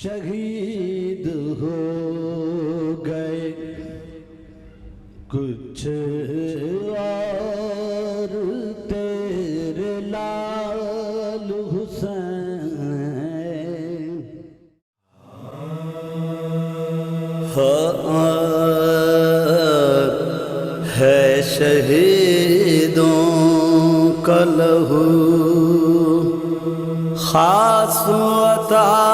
شہید ہو گئے کچھ اور تیرے لال حسین، ہے شہیدوں کا لہو خاص عطائے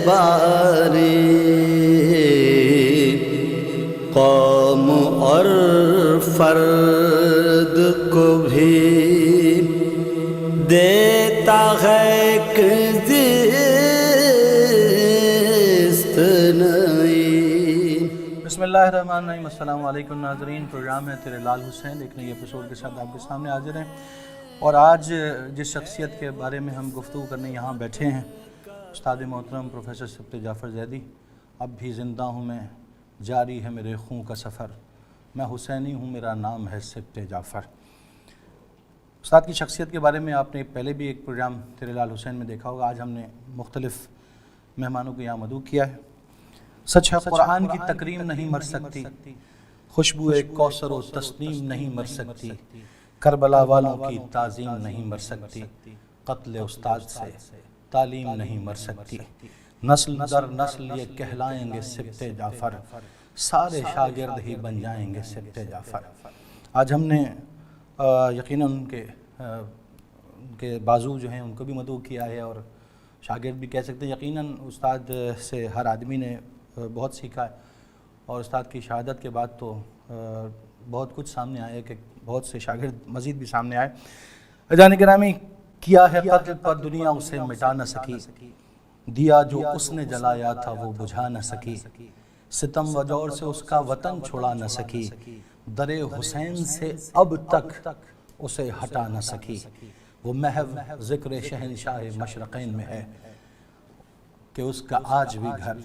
باری، قوم اور فرد کو بھی دیتا ہے ایک زیست نئی۔ بسم اللہ الرحمن الرحیم۔ السلام علیکم ناظرین، پروگرام ہے تیرے لال حسین، ایک نئی ایپیسوڈ کے ساتھ آپ کے سامنے حاضر ہیں، اور آج جس شخصیت کے بارے میں ہم گفتگو کرنے یہاں بیٹھے ہیں، استاد محترم پروفیسر سبت جعفر زیدی۔ اب بھی زندہ ہوں میں، جاری ہے میرے خون کا سفر، میں حسینی ہوں میرا نام ہے سبت جعفر۔ استاد کی شخصیت کے بارے میں آپ نے پہلے بھی ایک پروگرام تیرے لال حسین میں دیکھا ہوگا۔ آج ہم نے مختلف مہمانوں کو یہاں مدعو کیا ہے۔ سچ ہے قرآن کی تکریم نہیں مر سکتی، خوشبو کوثر و تسنیم نہیں مر سکتی، کربلا والوں کی تعظیم نہیں مر سکتی، قتل استاد سے تعلیم نہیں مر سکتی، نسل در نسل یہ کہلائیں گے سبت جعفر، سارے شاگرد ہی بن جائیں گے سبت جعفر۔ آج ہم نے یقیناً ان کے بازو جو ہیں ان کو بھی مدعو کیا ہے، اور شاگرد بھی کہہ سکتے ہیں۔ یقیناً استاد سے ہر آدمی نے بہت سیکھا ہے، اور استاد کی شہادت کے بعد تو بہت کچھ سامنے آئے کہ بہت سے شاگرد مزید بھی سامنے آئے۔ عزیزان گرامی، کیا ہے قتل پر دنیا اسے مٹا نہ سکی، دیا جو اس نے جلایا تھا وہ بجھا نہ سکی، ستم و جور سے اس کا وطن چھڑا نہ سکی، در حسین سے اب تک اسے ہٹا نہ سکی، وہ محو ذکر شہنشاہ مشرقین میں ہے کہ اس کا آج بھی گھر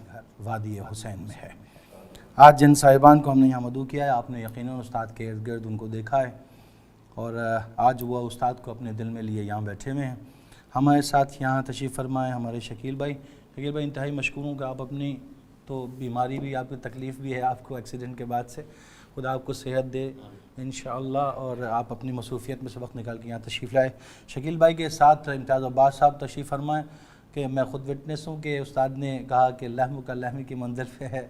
وادی حسین میں ہے۔ آج جن صاحبان کو ہم نے یہاں مدعو کیا ہے، آپ نے یقیناً استاد کے ارد گرد ان کو دیکھا ہے، اور آج وہ استاد کو اپنے دل میں لیے یہاں بیٹھے ہوئے ہیں۔ ہمارے ساتھ یہاں تشریف فرمائے ہمارے شکیل بھائی۔ شکیل بھائی، انتہائی مشکور ہوں کہ آپ اپنی تو بیماری بھی، آپ کی تکلیف بھی ہے آپ کو ایکسیڈنٹ کے بعد سے، خدا آپ کو صحت دے انشاءاللہ، اور آپ اپنی مصروفیت میں سے وقت نکال کے یہاں تشریف لائے۔ شکیل بھائی کے ساتھ امتیاز عباس صاحب تشریف فرمائیں کہ میں خود وٹنس ہوں کہ استاد نے کہا کہ لحم کا لحمی کی منزل پہ ہے۔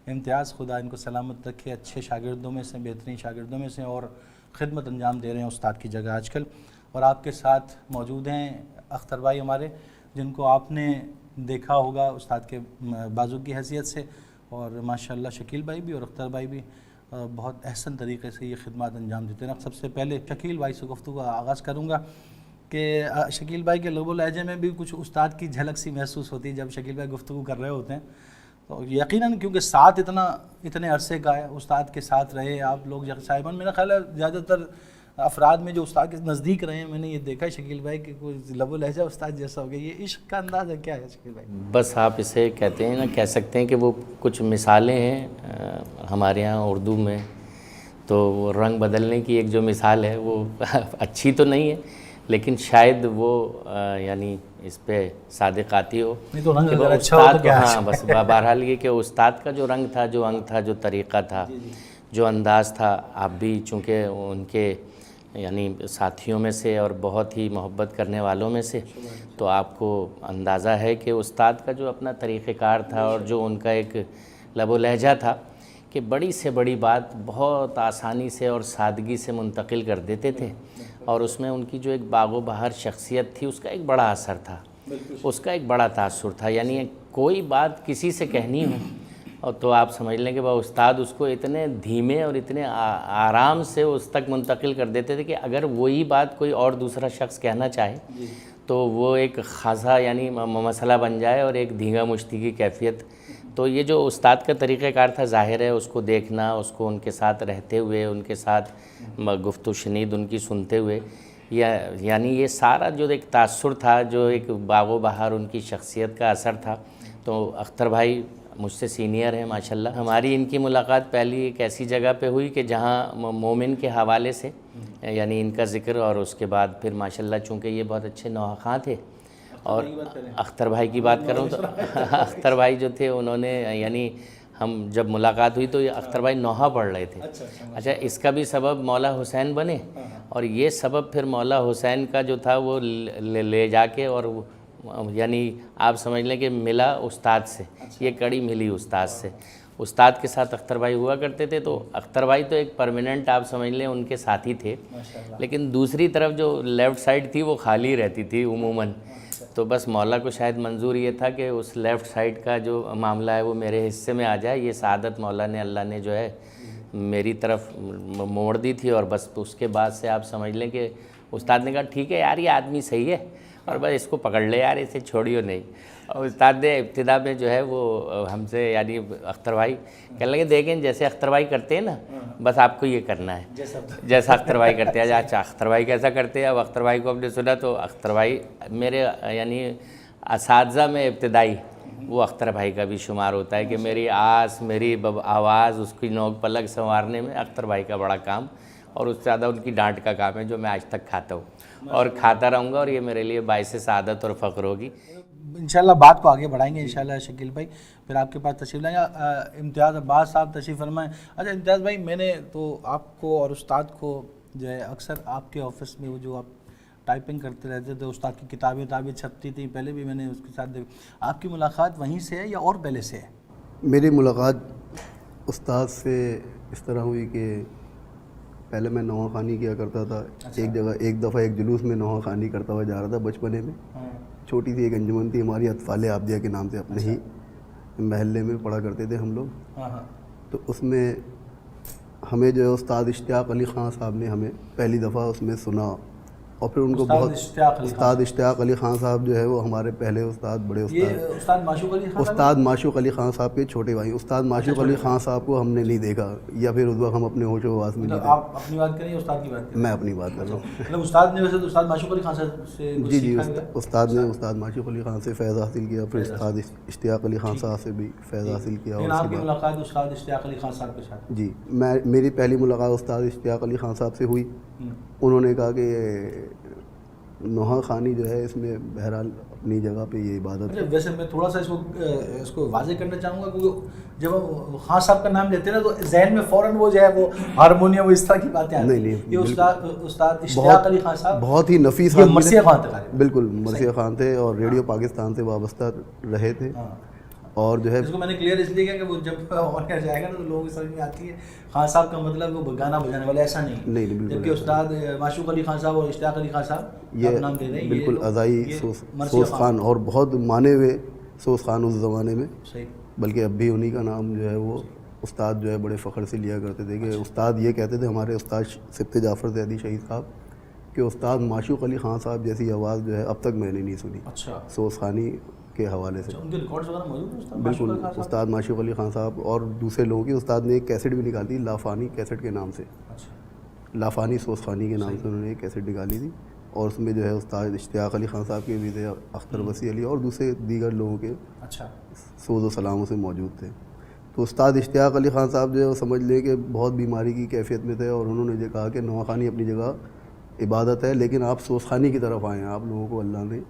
امتیاز، خدا ان کو سلامت رکھے، اچھے شاگردوں میں سے، بہترین شاگردوں میں سے، اور خدمت انجام دے رہے ہیں استاد کی جگہ آج کل۔ اور آپ کے ساتھ موجود ہیں اختر بھائی ہمارے، جن کو آپ نے دیکھا ہوگا استاد کے بازو کی حیثیت سے، اور ماشاءاللہ شکیل بھائی بھی اور اختر بھائی بھی بہت احسن طریقے سے یہ خدمات انجام دیتے ہیں۔ سب سے پہلے شکیل بھائی سے گفتگو کا آغاز کروں گا کہ شکیل بھائی کے لب و لہجے میں بھی کچھ استاد کی جھلک سی محسوس ہوتی ہے جب شکیل بھائی گفتگو کر رہے ہوتے ہیں، تو یقیناً کیونکہ ساتھ اتنے عرصے کا ہے، استاد کے ساتھ رہے آپ لوگ صاحبان۔ میرا خیال ہے زیادہ تر افراد میں جو استاد کے نزدیک رہے ہیں، میں نے یہ دیکھا ہے شکیل بھائی کہ کوئی لب و لہجہ استاد جیسا ہو گیا۔ یہ عشق کا انداز ہے کیا ہے شکیل بھائی؟ بس آپ اسے کہتے ہیں نا، کہہ سکتے ہیں کہ وہ کچھ مثالیں ہیں ہمارے ہاں اردو میں، تو رنگ بدلنے کی ایک جو مثال ہے وہ اچھی تو نہیں ہے، لیکن شاید وہ یعنی اس پہ صادقاتی ہو کہ وہ استاد کو، ہاں بس بہرحال یہ کہ استاد کا جو رنگ تھا، جو انگ تھا، جو طریقہ تھا، جو انداز تھا، آپ بھی چونکہ ان کے یعنی ساتھیوں میں سے اور بہت ہی محبت کرنے والوں میں سے، تو آپ کو اندازہ ہے کہ استاد کا جو اپنا طریقہ کار تھا اور جو ان کا ایک لب و لہجہ تھا کہ بڑی سے بڑی بات بہت آسانی سے اور سادگی سے منتقل کر دیتے تھے، اور اس میں ان کی جو ایک باغ و بہار شخصیت تھی اس کا ایک بڑا اثر تھا، اس کا ایک بڑا تاثر تھا۔ یعنی کوئی بات کسی سے کہنی ہو اور تو آپ سمجھ لیں کہ وہ استاد اس کو اتنے دھیمے اور اتنے آرام سے اس تک منتقل کر دیتے تھے کہ اگر وہی بات کوئی اور دوسرا شخص کہنا چاہے تو وہ ایک خاصا یعنی مسئلہ بن جائے اور ایک دھینگا مشتی کی کیفیت۔ تو یہ جو استاد کا طریقہ کار تھا، ظاہر ہے اس کو دیکھنا، اس کو ان کے ساتھ رہتے ہوئے، ان کے ساتھ گفت و شنید ان کی سنتے ہوئے، یعنی یہ سارا جو ایک تاثر تھا، جو ایک باغ و بہار ان کی شخصیت کا اثر تھا۔ تو اختر بھائی مجھ سے سینئر ہیں ماشاءاللہ. ہماری ان کی ملاقات پہلی ایک ایسی جگہ پہ ہوئی کہ جہاں مومن کے حوالے سے یعنی ان کا ذکر، اور اس کے بعد پھر ماشاءاللہ چونکہ یہ بہت اچھے نوحہ خواں تھے. اور اختر بھائی کی بات کروں تو اختر بھائی جو تھے انہوں نے یعنی ہم جب ملاقات ہوئی تو یہ اختر بھائی نوحہ پڑھ رہے تھے. اچھا اس کا بھی سبب مولا حسین بنے، اور یہ سبب پھر مولا حسین کا جو تھا وہ لے جا کے اور یعنی آپ سمجھ لیں کہ ملا استاد سے، یہ کڑی ملی استاد سے. استاد کے ساتھ اختر بھائی ہوا کرتے تھے، تو اختر بھائی تو ایک پرماننٹ آپ سمجھ لیں ان کے ساتھی تھے، لیکن دوسری طرف جو لیفٹ سائڈ تھی وہ خالی رہتی تھی عموماً. تو بس مولا کو شاید منظور یہ تھا کہ اس لیفٹ سائڈ کا جو معاملہ ہے وہ میرے حصے میں آ جائے. یہ سعادت مولا نے اللہ نے جو ہے میری طرف موڑ دی تھی، اور بس اس کے بعد سے آپ سمجھ لیں کہ استاد نے کہا ٹھیک ہے یار یہ آدمی صحیح ہے اور بس اس کو پکڑ لے یار، اسے چھوڑیو نہیں. اور استاد نے ابتدا میں جو ہے وہ ہم سے یعنی اختر بھائی کہنے لگے دیکھیں جیسے اختر بھائی کرتے ہیں نا بس آپ کو یہ کرنا ہے جیسا اختر بھائی کرتے ہیں. اچھا اختر بھائی کیسا کرتے ہیں؟ اب اختر بھائی کو ہم نے سنا تو اختر بھائی میرے یعنی اساتذہ میں ابتدائی وہ اختر بھائی کا بھی شمار ہوتا ہے کہ میری آس میری آواز اس کی نوک پلک سنوارنے میں اختر بھائی کا بڑا کام، اور اس سے زیادہ ان کی ڈانٹ کا کام ہے جو میں آج تک کھاتا ہوں اور کھاتا رہوں گا، اور یہ میرے لیے باعث سعادت اور فخر ہوگی. انشاءاللہ بات کو آگے بڑھائیں گے انشاءاللہ شکیل بھائی، پھر آپ کے پاس تشریف لائیں گے. امتیاز عباس صاحب تشریف فرمائیں. اچھا امتیاز بھائی، میں نے تو آپ کو اور استاد کو جو ہے اکثر آپ کے آفس میں وہ جو آپ ٹائپنگ کرتے رہتے تھے، استاد کی کتابیں چھپتی تھیں، پہلے بھی میں نے اس کے ساتھ دیکھی. آپ کی ملاقات وہیں سے ہے یا اور پہلے سے ہے؟ میری ملاقات استاد سے اس طرح ہوئی کہ پہلے میں نوحہ خوانی کیا کرتا تھا. ایک دفعہ ایک جلوس میں نوحہ خوانی کرتا ہوا جا رہا تھا بچپنے میں. چھوٹی سی ایک انجمن تھی ہماری اطفال عابدیہ کے نام سے، اپنے ہی محلے میں پڑھا کرتے تھے ہم لوگ. تو اس میں ہمیں جو ہے استاد اشتیاق علی خان صاحب نے ہمیں پہلی دفعہ اس میں سنا، اور پھر ان کو بہت استاد اشتیاق علی خان صاحب جو ہے وہ ہمارے پہلے استاد، بڑے استاد، استاد معشوق علی خان، استاد معشوق علی خان صاحب کے چھوٹے بھائی. استاد معشوق علی خان صاحب کو ہم نے نہیں دیکھا، یا پھر اس وقت ہم اپنے ہوش و حواس میں نہیں تھے. آپ اپنی بات کریں یا استاد کی بات کریں؟ میں اپنی بات کر رہا ہوں. مطلب استاد نے ویسے تو استاد معشوق علی خان سے جی استاد نے استاد معشوق علی خان سے فیض حاصل کیا، پھر استاد اشتیاق علی خان صاحب سے بھی فیض حاصل کیا. اور آپ کی ملاقات استاد اشتیاق علی خان صاحب کے ساتھ؟ جی میری پہلی ملاقات استاد اشتیاق علی خان صاحب سے ہوئی. انہوں نے کہا کہ نوحہ خوانی جو ہے اس میں بہرحال اپنی جگہ پہ یہ عبادت ہے. ویسے میں تھوڑا سا اس کو واضح کرنا چاہوں گا، کیونکہ جب ہم خان صاحب کا نام لیتے ہیں نا تو ذہن میں فوراً وہ جو ہے وہ ہارمونیم وہ اس طرح کی باتیں آتی ہیں. نہیں، یہ استاد اشتیاق علی خان صاحب بہت ہی نفیس مرثیہ خان تھے. بالکل مرثیہ خان تھے، اور ریڈیو پاکستان سے وابستہ رہے تھے. اور جو ہے اس کو میں نے کلیئر اس لیے کیا کہ وہ جب آن ایئر جائے گا نا تو لوگوں کی سمجھ میں آتی ہے خان صاحب کا مطلب وہ گانا بجانے والا، ایسا نہیں. جبکہ استاد معشوق علی خان صاحب اور اشتیاق علی خان صاحب یہ نام دے رہے ہیں، بالکل ازائی سوز خان، اور بہت مانے ہوئے سوز خان اس زمانے میں. بلکہ اب بھی انہی کا نام جو ہے وہ استاد جو ہے بڑے فخر سے لیا کرتے تھے کہ استاد یہ کہتے تھے ہمارے استاد سبت جعفر زیدی شہید صاحب کہ استاد معشوق علی خان صاحب جیسی آواز جو ہے اب تک میں نے نہیں سنی. سوز خانی کے حوالے سے بالکل استاد معشوق علی خان صاحب اور دوسرے لوگوں کی. استاد نے ایک کیسٹ بھی نکالی تھی لافانی کیسٹ کے نام سے، لافانی سوز خانی کے نام سے انہوں نے ایک کیسٹ نکالی تھی، اور اس میں جو ہے استاد اشتیاق علی خان صاحب کے بھی تھے، اختر وسیع علی اور دوسرے دیگر لوگوں کے سوز و سلاموں سے موجود تھے. تو استاد اشتیاق علی خان صاحب جو ہے وہ سمجھ لیں کہ بہت بیماری کی کیفیت میں تھے، اور انہوں نے یہ کہا کہ نوحہ خوانی اپنی جگہ عبادت ہے، لیکن آپ سوز خانی کی طرف آئیں. آپ لوگوں کو اللہ نے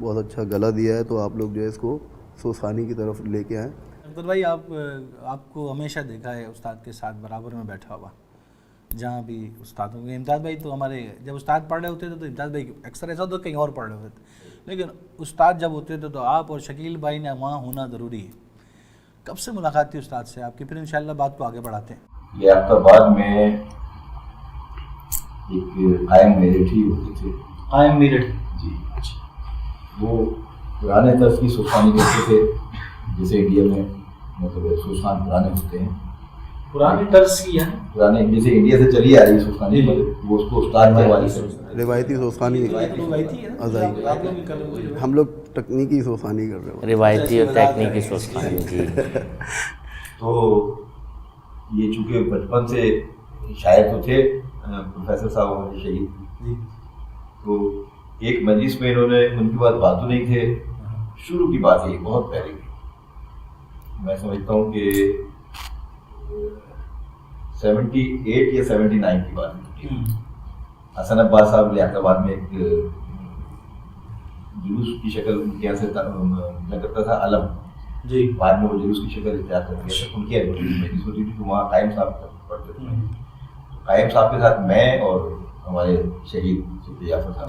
بہت اچھا گلا دیا ہے، تو آپ لوگ جو ہے اس کو سوز خانی کی طرف لے کے آئیں. عبد بھائی، آپ کو ہمیشہ دیکھا ہے استاد کے ساتھ برابر میں بیٹھا ہوا، جہاں بھی استاد ہوں گے. امتیاز بھائی تو ہمارے جب استاد پڑھ رہے ہوتے تھے تو امتیاز بھائی اکثر ایسا ہوتا کہیں اور پڑھ رہے ہوتے تھے، لیکن استاد جب ہوتے تھے تو آپ اور شکیل بھائی نے وہاں ہونا ضروری ہے. کب سے ملاقات تھی استاد سے آپ کی؟ پھر انشاءاللہ بات کو آگے بڑھاتے ہیں. یہ آباد میں ایک قائم میرٹ ہی ہوتے تھے. قائم میرٹ؟ جی. وہ پرانے طرز کی سوز خوانی کرتے تھے، جیسے انڈیا میں مطلب سوز خوان پرانے ہوتے ہیں، پرانے طرز کی ہے، پرانے جیسے انڈیا سے چلی آ رہی سوز خوانی، وہ اس کو استاد کے والی سے روایتی سوز خوانی ہم لوگ تکنیکی سوز خوانی کر رہے ہیں، روایتی اور تکنیکی سوز خوانی. جی. تو یہ چونکہ بچپن سے شاعر تو تھے پروفیسر صاحب ہمارے شہید، تو ایک مجلس میں انہوں نے ان کے بعد باتوں نہیں تھے، شروع کی بات ہے بہت پہلے کی، میں سمجھتا ہوں کہ 78 یا 79 کی بات ہے. حسن عباس صاحب لیاقت آباد میں ایک جلوس کی شکل ان کے یہاں سے کرتا تھا علم جی, بعد میں وہ جلوس کی شکل اختیار کر گیا ان کی ایڈورٹیزمنٹ ہوتی تھی. تو وہاں قائم صاحب پڑھتے تھے. قائم صاحب کے ساتھ میں اور ہمارے شہید صفی جعفر صاحب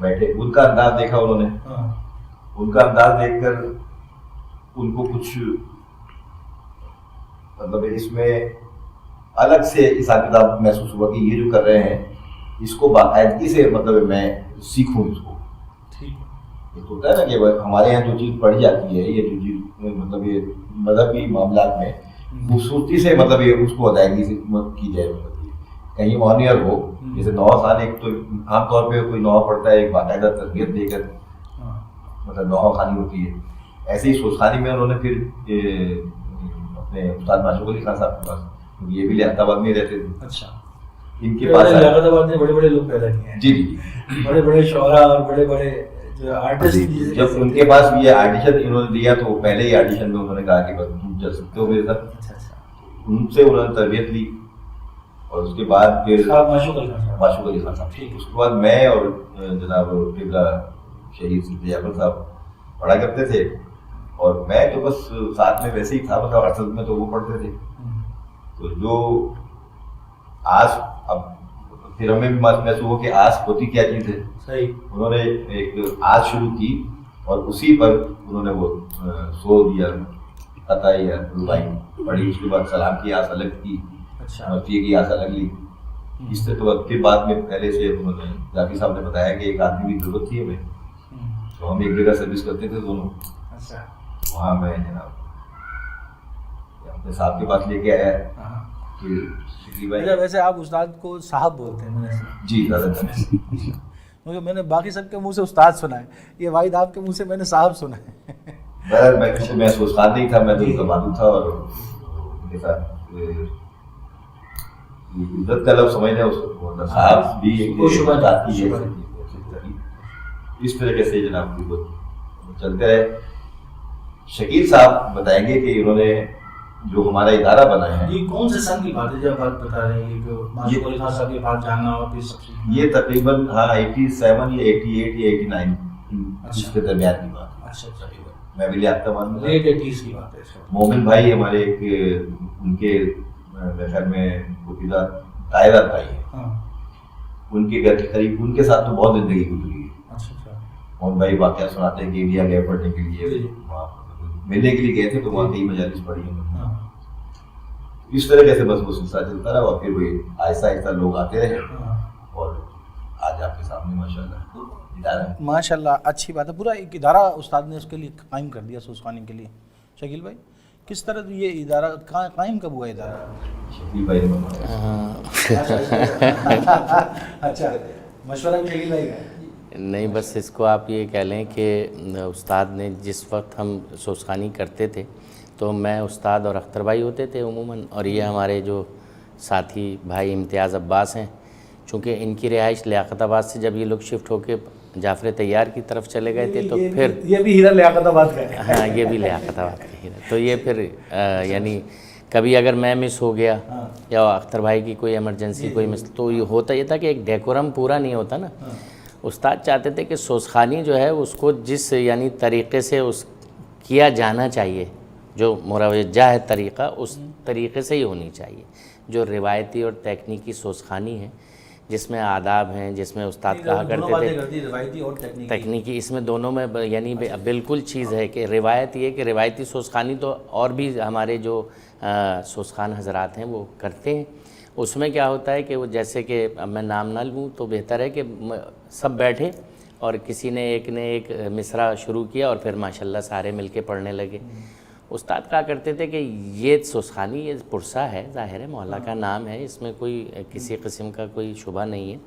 بیٹھے. ان کا انداز دیکھا انہوں نے, ان کا انداز دیکھ کر ان کو کچھ مطلب اس میں الگ سے حساب کتاب محسوس ہوا کہ یہ جو کر رہے ہیں اس کو باقاعدگی سے مطلب میں سیکھوں اس کو. ایک ہوتا ہے نا کہ ہمارے یہاں جو چیز پڑھی جاتی ہے یہ جو چیز مطلب یہ مذہبی معاملات میں خوبصورتی سے مطلب یہ اس کو ادائیگی سے کی جائے, کہیں آنیئر ہو. جیسے نوحہ خان ایک تو عام طور پہ کوئی نوحہ پڑھتا ہے ایک باقاعدہ تربیت دے کر مطلب نوحہ خانی ہوتی ہے. ایسے ہی سوز خانی میں انہوں نے پھر اپنے استاد معشوق علی خان صاحب کے پاس, یہ بھی لیاقت آباد میں رہتے تھے. اچھا, ان کے پاس لیاقت آباد میں بڑے بڑے لوگ پیدا کیے ہیں. جی جی, بڑے بڑے شعراء اور بڑے بڑے آرٹسٹ. جب ان کے پاس یہ آڈیشن انہوں نے دیا تو پہلے ہی آڈیشن میں انہوں نے کہا کہ بس تم چل سکتے ہو میرے ساتھ. ان سے انہوں نے تربیت لی اور اس کے بعد پھر معشوق علی خان صاحب. اس کے بعد میں اور جناب قبلہ شہید صفی جعفر صاحب پڑھا کرتے تھے اور میں تو بس ساتھ میں ویسے ہی تھا, مطلب ارشد میں تو وہ پڑھتے تھے. تو جو آس اب پھر ہمیں بھی محسوس ہوا کہ آس ہوتی کیا چیز ہے. صحیح, انہوں نے ایک آس شروع کی اور اسی پر انہوں نے وہ سو دیا عطائی یا ربائی پڑھی. اس کے بعد سلام کی آس الگ کی, مرثیے کی آس الگ لی. اس سے تو پھر بعد میں پہلے سے انہوں نے ذاکر صاحب نے بتایا کہ ایک آدمی کی ضرورت تھی ہمیں, تو ہم ایک جگہ سروس کرتے تھے دونوں. وہاں میں جناب اپنے صاحب کے پاس لے کے آیا کہ شکری بھائی. ویسے آپ استاد کو صاحب بولتے ہیں جی زیادہ تر, کیونکہ میں نے باقی سب کے منہ سے استاد سنا ہے, یہ واحد آپ کے منہ سے میں نے صاحب سنا ہے. میں استاد نہیں تھا, میں تو زبان تھا اور ان کے ساتھ عزت کا لفظ سمجھ لیں اس کو, صاحب بھی ایک آتی ہے. اس طریقے سے جناب چلتے رہے. شکیل صاحب بتائیں گے کہ انہوں نے جو ہمارا ادارہ بنا ہے. یہ کون سے سن کی بات ہے جب آپ بتا رہے ہیں کہ معشوق علی خان صاحب کے پاس جانا اور پھر سب سے یہ تقریباً 87 یا 88 یا 89 اس کے درمیان کی بات ہے. اچھا, میں بھی لیاقت آباد میں لیٹ 80s کی بات ہے. مومن بھائی ہمارے ایک ان کے خیال میں وکیدہ طاہرات بھائی ہیں, ان کے گھر کے قریب ان کے ساتھ تو بہت زندگی گزری ہے. مومن بھائی واقعہ سناتے ہیں کہ انڈیا گئے پڑھنے کے لیے, وہاں ملنے کے لیے گئے تھے تو وہاں کئی مجالس پڑھی ہیں. اس طریقے سے بس وہ سلسلہ چلتا رہا اور پھر وہی آہستہ آہستہ لوگ آتے رہے اور آج آپ کے سامنے ماشاءاللہ ادارہ. ماشاءاللہ اچھی بات ہے. پورا ایک ادارہ استاد نے اس کے لیے قائم کر دیا سوز خانی کے لیے. شکیل بھائی کس طرح یہ ادارہ قائم کب ہوا ادارہ؟ شکیل بھائی اچھا, مشورہ شکیل بھائی کا نہیں, بس اس کو آپ یہ کہہ لیں کہ استاد نے جس وقت ہم سوز خانی کرتے تھے تو میں استاد اور اختر بھائی ہوتے تھے عموماً, اور یہ ہمارے جو ساتھی بھائی امتیاز عباس ہیں, چونکہ ان کی رہائش لیاقت آباد سے جب یہ لوگ شفٹ ہو کے جعفر طیار کی طرف چلے گئے تھے تو پھر یہ بھی ہیرا لیاقت آباد کا ہے. ہاں, یہ بھی لیاقت آباد کا ہیرا. تو یہ پھر یعنی کبھی اگر میں مس ہو گیا یا اختر بھائی کی کوئی ایمرجنسی کوئی مس, تو یہ ہوتا یہ تھا کہ ایک ڈیکورم پورا نہیں ہوتا نا. استاد چاہتے تھے کہ سوز خانی جو ہے اس کو جس یعنی طریقے سے اس کیا جانا چاہیے, جو مروجہ ہے طریقہ, اس طریقے سے ہی ہونی چاہیے. جو روایتی اور تکنیکی سوز خانی ہے جس میں آداب ہیں, جس میں استاد کہا کرتے تھے روایتی اور تکنیکی, اس میں دونوں میں یعنی بالکل چیز ہے کہ روایت یہ کہ روایتی سوز خانی تو اور بھی ہمارے جو سوز خان حضرات ہیں وہ کرتے ہیں. اس میں کیا ہوتا ہے کہ وہ جیسے کہ اب میں نام نہ لوں تو بہتر ہے کہ سب بیٹھے اور کسی نے ایک مصرع شروع کیا اور پھر ماشاءاللہ سارے مل کے پڑھنے لگے. استاد کہا کرتے تھے کہ یہ سوز خانی یہ پرسہ ہے, ظاہر ہے محلہ کا نام ہے, اس میں کوئی کسی قسم کا کوئی شبہ نہیں ہے,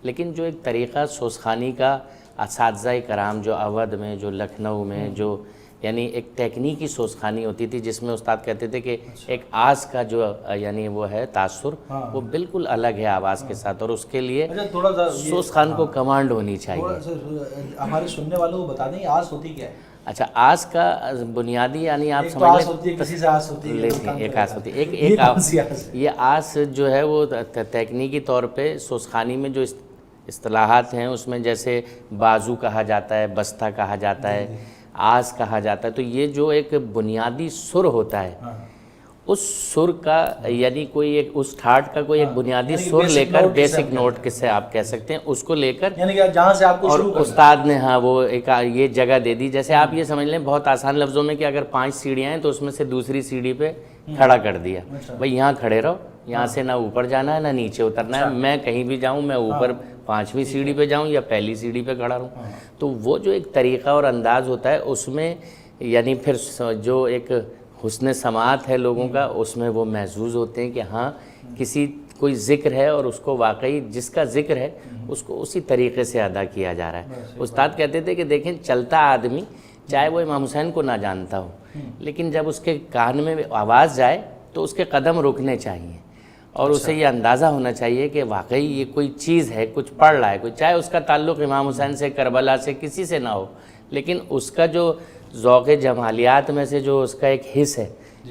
لیکن جو ایک طریقہ سوز خانی کا اساتذہ کرام جو اودھ میں, جو لکھنؤ میں, جو یعنی ایک تکنیکی سوزخانی ہوتی تھی جس میں استاد کہتے تھے کہ ایک آس کا جو یعنی وہ ہے تاثر وہ بالکل الگ ہے آواز کے ساتھ، اور اس کے لیے تھوڑا سا سوزخان کو کمانڈ ہونی چاہیے۔ ہمارے سننے والوں کو بتا دیں آس ہوتی کیا ہے؟ اچھا، آس کا بنیادی یعنی آپ سمجھ لیں کسی سے آس ہوتی ہے، ایک آس ہوتی ہے، ایک یہ آس جو ہے وہ تکنیکی طور پہ سوزخانی میں جو اصطلاحات ہیں اس میں جیسے بازو کہا جاتا ہے، بستہ کہا جاتا ہے، آس کہا جاتا ہے، تو یہ جو ایک بنیادی سر ہوتا ہے اس سر کا یعنی کوئی ایک اس ٹھاٹ کا کوئی ایک بنیادی سر لے کر بیسک نوٹ کس سے آپ کہہ سکتے ہیں اس کو لے کر، یعنی کہ جہاں سے آپ کو اور استاد نے وہ ایک یہ جگہ دے دی، جیسے آپ یہ سمجھ لیں بہت آسان لفظوں میں کہ اگر 5 سیڑھیاں ہیں تو اس میں سے دوسری سیڑھی پہ کھڑا کر دیا، بھائی یہاں کھڑے رہو، یہاں سے نہ اوپر جانا ہے نہ نیچے اترنا ہے، میں کہیں بھی جاؤں میں اوپر 5ویں سیڑھی پہ جاؤں یا پہلی سیڑھی پہ کھڑا رہوں، تو وہ جو ایک طریقہ اور انداز ہوتا ہے اس میں یعنی پھر جو ایک حسن سماعت ہے لوگوں کا اس میں وہ محظوظ ہوتے ہیں کہ ہاں کسی کوئی ذکر ہے اور اس کو واقعی جس کا ذکر ہے اس کو اسی طریقے سے ادا کیا جا رہا ہے۔ استاد کہتے تھے کہ دیکھیں چلتا آدمی چاہے وہ امام حسین کو نہ جانتا ہو لیکن جب اس کے کان میں آواز جائے تو اس کے قدم رکنے چاہیے اور اسے یہ اندازہ ہونا چاہیے کہ واقعی یہ کوئی چیز ہے، کچھ پڑھ رہا ہے کوئی، چاہے اس کا تعلق امام حسین سے، کربلا سے، کسی سے نہ ہو، لیکن اس کا جو ذوق جمالیات میں سے جو اس کا ایک حص ہے،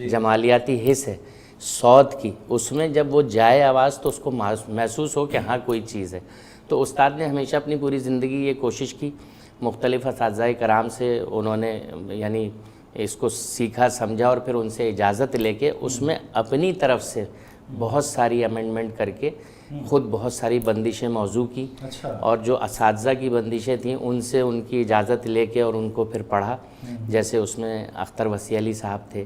جمالیاتی حص ہے صوت کی، اس میں جب وہ جائے آواز تو اس کو محسوس ہو کہ ہاں کوئی چیز ہے۔ تو استاد نے ہمیشہ اپنی پوری زندگی یہ کوشش کی، مختلف اساتذہ کرام سے انہوں نے یعنی اس کو سیکھا سمجھا اور پھر ان سے اجازت لے کے اس میں اپنی طرف سے بہت ساری امینڈمنٹ کر کے خود بہت ساری بندشیں موضوع کی، اور جو اساتذہ کی بندشیں تھیں ان سے ان کی اجازت لے کے اور ان کو پھر پڑھا، جیسے اس میں اختر وسیع علی صاحب تھے،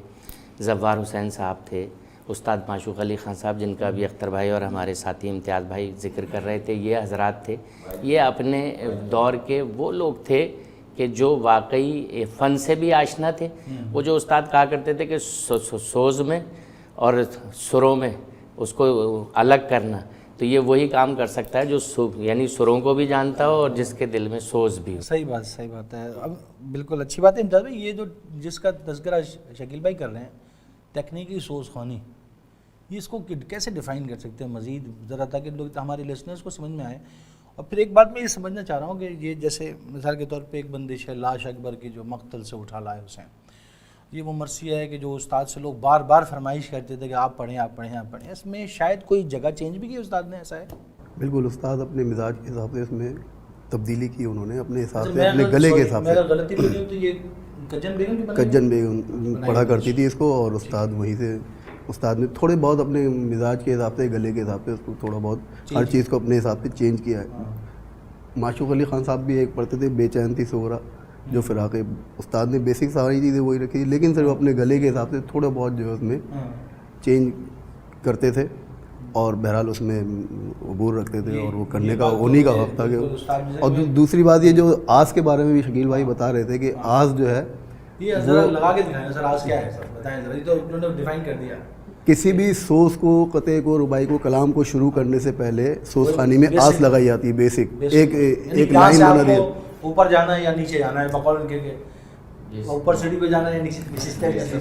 زوار حسین صاحب تھے، استاد معشوق علی خان صاحب جن کا بھی اختر بھائی اور ہمارے ساتھی امتیاز بھائی ذکر کر رہے تھے، یہ حضرات تھے۔ یہ اپنے دور کے وہ لوگ تھے کہ جو واقعی فن سے بھی آشنا تھے۔ وہ جو استاد کہا کرتے تھے کہ سوز میں اور سروں میں اس کو الگ کرنا، تو یہ وہی کام کر سکتا ہے جو یعنی سروں کو بھی جانتا ہو اور جس کے دل میں سوز بھی ہو۔ صحیح بات ہے۔ اب بالکل اچھی بات ہے امتیاز بھائی، یہ جو جس کا تذکرہ شکیل بھائی کر رہے ہیں تکنیکی سوز خوانی، یہ اس کو کیسے ڈیفائن کر سکتے ہیں مزید ذرا تاکہ لوگ ہمارے لسنرز کو سمجھ میں آئے؟ اور پھر ایک بات میں یہ سمجھنا چاہ رہا ہوں کہ یہ جیسے مثال کے طور پہ ایک بندش ہے لاش اکبر کی جو مقتل سے اٹھا لائے حسین، یہ وہ مرثیہ ہے کہ جو استاد سے لوگ بار بار فرمائش کرتے تھے کہ آپ پڑھیں آپ پڑھیں آپ پڑھیں، اس میں شاید کوئی جگہ چینج بھی کی استاد نے، ایسا ہے؟ بالکل، استاد اپنے مزاج کے حساب سے اس میں تبدیلی کی انہوں نے، اپنے حساب سے اپنے گلے کے حساب سے۔ میرا غلطی نہیں ہو تو یہ کجن بیگم پڑھا کرتی تھی اس کو، اور استاد وہیں سے استاد نے تھوڑے بہت اپنے مزاج کے حساب سے، گلے کے حساب سے اس کو تھوڑا بہت ہر چیز کو اپنے حساب سے چینج کیا ہے۔ معشوق علی خان صاحب بھی ایک پڑھتے تھے بے چین تھی سورا جو فراق، استاد نے بیسک ساری چیزیں وہی رکھی، لیکن صرف اپنے گلے کے حساب سے تھوڑا بہت جو ہے اس میں چینج کرتے تھے، اور بہرحال اس میں عبور رکھتے تھے، اور وہ کرنے کا انہی کا وقت تھا کہ۔ اور دوسری بات یہ جو آس کے بارے میں بھی شکیل بھائی بتا رہے تھے کہ آس جو ہے یہ ذرا لگا کے دکھائیں سر، آس کیا ہے سر بتائیں ذرا، یہ تو انہوں نے ڈیفائن کر دیا۔ کسی بھی سوز کو، قطعے کو، ربائی کو، کلام کو شروع کرنے سے پہلے سوز خانی میں آس لگائی جاتی ہے، بیسک ایک لائن بنا دی۔ اوپر جانا ہے یا نیچے جانا ہے، بقول ان کے اوپر سیڑھی پہ جانا ہے یا نیچے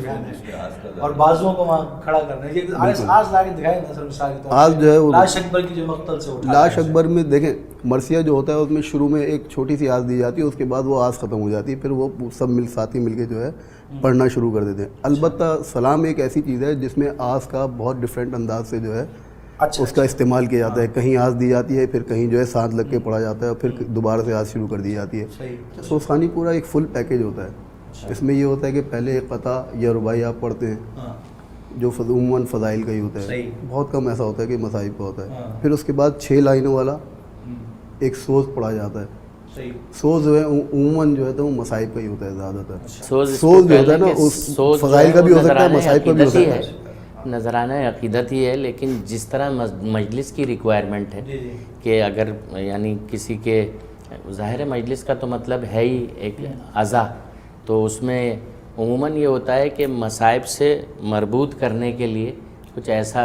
جانا ہے، اور بازوؤں کو وہاں کھڑا کرنا ہے۔ یہ آس لا کے دکھائیں نا سر مثال کے طور پر۔ آس جو ہے وہ لاش اکبر کی جو مقتل سے اٹھا، لاش اکبر میں دیکھیں مرثیہ جو ہوتا ہے اس میں شروع میں ایک چھوٹی سی آس دی جاتی ہے، اس کے بعد وہ آس ختم ہو جاتی ہے، پھر وہ سب ساتھی مل کے جو ہے پڑھنا شروع کر دیتے ہیں۔ البتہ سلام ایک ایسی چیز ہے جس میں آس کا بہت ڈفرینٹ انداز سے جو ہے اس کا استعمال کیا جاتا ہے، کہیں آس دی جاتی ہے، پھر کہیں جو ہے ساتھ لگ کے پڑھا جاتا ہے، اور پھر دوبارہ سے آس شروع کر دی جاتی ہے۔ سوز خوانی پورا ایک فل پیکیج ہوتا ہے۔ اس میں یہ ہوتا ہے کہ پہلے ایک قطع یا ربائی آپ پڑھتے ہیں جو عموماً فضائل کا ہی ہوتا ہے، بہت کم ایسا ہوتا ہے کہ مصائب کا ہوتا ہے، پھر اس کے بعد 6 لائنوں والا ایک سوز پڑھا جاتا ہے۔ سوز جو ہے عموماً جو ہے تو وہ مصائب کا ہی ہوتا ہے زیادہ تر۔ سوز جو ہوتا ہے نا اس فضائل کا بھی ہو سکتا ہے، مصائب کا بھی ہو سکتا ہے، نذرانہ عقیدت ہی ہے، لیکن جس طرح مجلس کی ریکوائرمنٹ ہے کہ اگر یعنی کسی کے ظاہر مجلس کا تو مطلب ہے ہی ایک عزا، تو اس میں عموماً یہ ہوتا ہے کہ مصائب سے مربوط کرنے کے لیے کچھ ایسا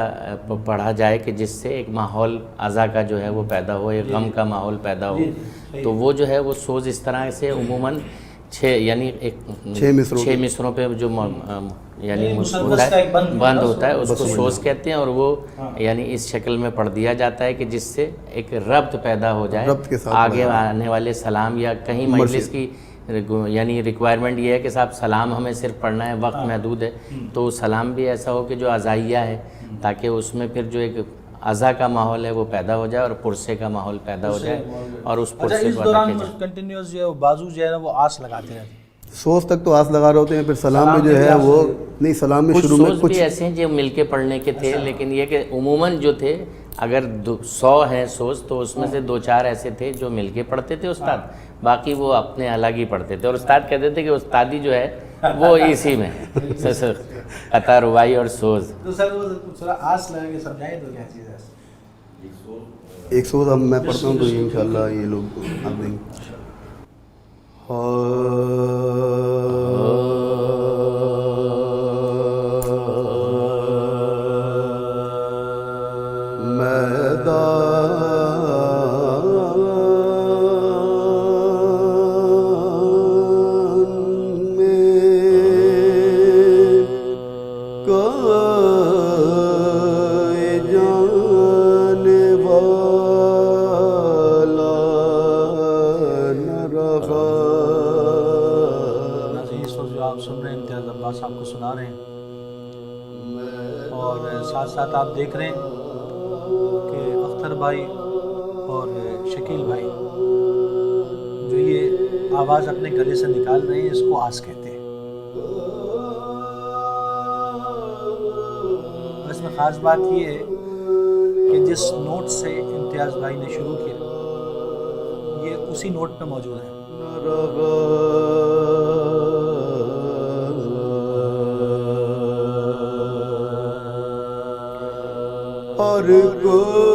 پڑھا جائے کہ جس سے ایک ماحول عزا کا جو ہے وہ پیدا ہو، ایک غم کا ماحول پیدا ہو، تو وہ جو ہے وہ سوز اس طرح سے عموماً یعنی ایک 6 مصروں پہ جو یعنی ہوتا ہے بند ہوتا ہے اس کو سوز کہتے ہیں، اور وہ یعنی اس شکل میں پڑھ دیا جاتا ہے کہ جس سے ایک ربط پیدا ہو جائے آگے آنے والے سلام، یا کہیں مجلس کی یعنی ریکوائرمنٹ یہ ہے کہ صاحب سلام ہمیں صرف پڑھنا ہے، وقت محدود ہے، تو سلام بھی ایسا ہو کہ جو عزائیہ ہے، تاکہ اس میں پھر جو ایک عزا کا ماحول ہے وہ پیدا ہو جائے اور پرسے کا ماحول پیدا ہو جائے، اور اس پرسے کو ادا کیا جائے۔ کنٹینیوس جو ہے بازو جو ہے نا وہ آس لگاتے رہتے ہیں، سوز تک تو آس لگا رہے ہوتے ہیں، پھر سلام میں جو ہے وہ نہیں، سلام میں شروع میں سوز بھی ایسے ہیں جو مل کے پڑھنے کے تھے، لیکن یہ کہ عموماً جو تھے اگر 100 ہیں سوز تو اس میں سے 2-4 ایسے تھے جو مل کے پڑھتے تھے استاد، باقی وہ اپنے الگ ہی پڑھتے تھے، اور استاد کہتے تھے کہ استادی جو ہے وہ اسی میں قطع روائی اور سوز۔ تو سر وہ تھوڑا آس لگا کے سمجھائیں تو کیا چیز ہے؟ ایک سوز اب میں پڑھتا ہوں تو یہ انشاءاللہ یہ لوگ آپ دیں گے۔ آپ کو سنا رہے ہیں، اور ساتھ ساتھ آپ دیکھ رہے ہیں کہ اختر بھائی اور شکیل بھائی جو یہ آواز اپنے گلے سے نکال رہے ہیں، اس کو آس کہتے ہیں۔ اس میں خاص بات یہ ہے کہ جس نوٹ سے امتیاز بھائی نے شروع کیا یہ اسی نوٹ پہ موجود ہے۔ اور کوئی